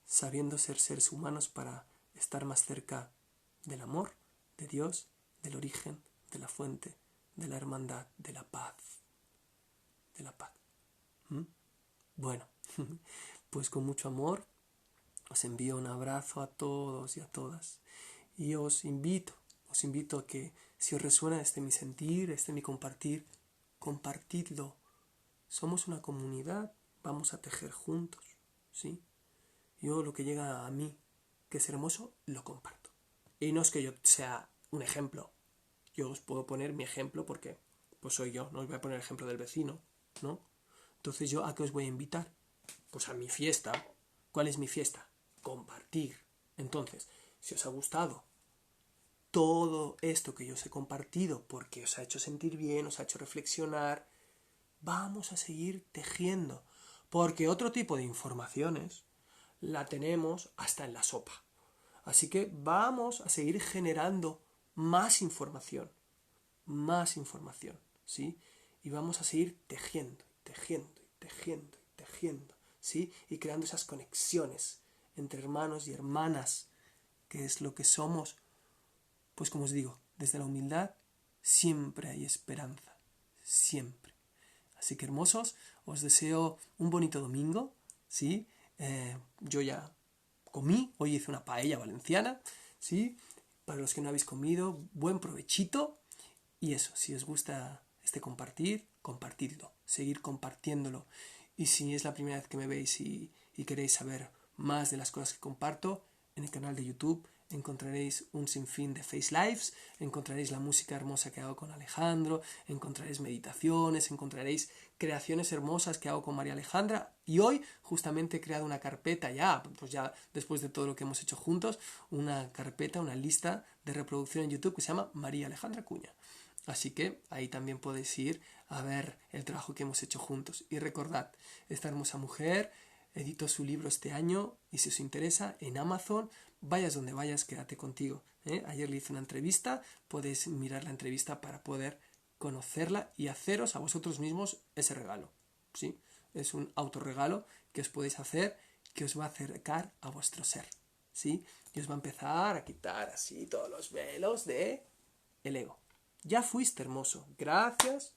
sabiendo ser seres humanos para estar más cerca del amor, de Dios, del origen, de la fuente, de la hermandad, de la paz. De la paz. Bueno, pues con mucho amor os envío un abrazo a todos y a todas. Y os invito a que si os resuena mi sentir, mi compartir, compartidlo. Somos una comunidad, vamos a tejer juntos, ¿sí? Yo lo que llega a mí, que es hermoso, lo comparto. Y no es que yo sea un ejemplo. Yo os puedo poner mi ejemplo porque pues soy yo, no os voy a poner el ejemplo del vecino, ¿no? Entonces yo, ¿a qué os voy a invitar? Pues a mi fiesta. ¿Cuál es mi fiesta? Compartir. Entonces, si os ha gustado todo esto que yo os he compartido porque os ha hecho sentir bien, os ha hecho reflexionar, vamos a seguir tejiendo. Porque otro tipo de informaciones la tenemos hasta en la sopa. Así que vamos a seguir generando más información, ¿sí? Y vamos a seguir tejiendo, ¿sí? Y creando esas conexiones entre hermanos y hermanas, que es lo que somos. Pues como os digo, desde la humildad siempre hay esperanza, siempre. Así que hermosos, os deseo un bonito domingo, ¿sí? Yo ya comí, hoy hice una paella valenciana, ¿sí? Para los que no habéis comido, buen provechito. Y eso, si os gusta compartir, compartidlo, seguir compartiéndolo. Y si es la primera vez que me veis y queréis saber más de las cosas que comparto, en el canal de YouTube encontraréis un sinfín de Face Lives, encontraréis la música hermosa que hago con Alejandro, encontraréis meditaciones, encontraréis creaciones hermosas que hago con María Alejandra, y hoy justamente he creado una carpeta ya después de todo lo que hemos hecho juntos, una carpeta, una lista de reproducción en YouTube que se llama María Alejandra Cuña. Así que ahí también podéis ir a ver el trabajo que hemos hecho juntos. Y recordad, esta hermosa mujer editó su libro este año y si os interesa, en Amazon, vayas donde vayas, quédate contigo. Ayer le hice una entrevista, podéis mirar la entrevista para poder conocerla y haceros a vosotros mismos ese regalo. ¿Sí? Es un autorregalo que os podéis hacer, que os va a acercar a vuestro ser. ¿Sí? Y os va a empezar a quitar así todos los velos de el ego. Ya fuiste hermoso, gracias,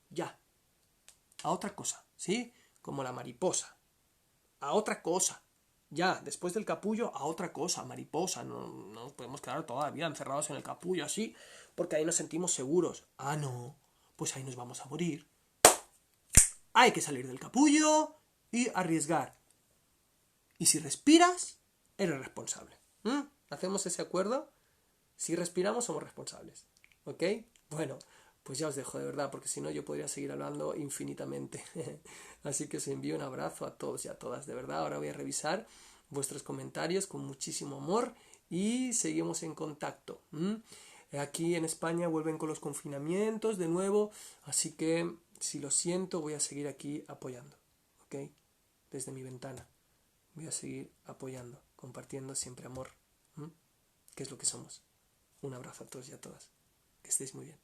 ya. A otra cosa, ¿sí? Como la mariposa. A otra cosa. Ya, después del capullo, a otra cosa, mariposa. No nos podemos quedar toda la vida encerrados en el capullo así, porque ahí nos sentimos seguros. Ah, no, pues ahí nos vamos a morir. Hay que salir del capullo y arriesgar. Y si respiras, eres responsable. ¿Hacemos ese acuerdo? Si respiramos, somos responsables. ¿Ok? Bueno, pues ya os dejo de verdad, porque si no yo podría seguir hablando infinitamente. Así que os envío un abrazo a todos y a todas, de verdad. Ahora voy a revisar vuestros comentarios con muchísimo amor y seguimos en contacto. Aquí en España vuelven con los confinamientos de nuevo, así que si lo siento voy a seguir aquí apoyando, ¿ok? Desde mi ventana voy a seguir apoyando, compartiendo siempre amor, que es lo que somos. Un abrazo a todos y a todas. Que estéis muy bien.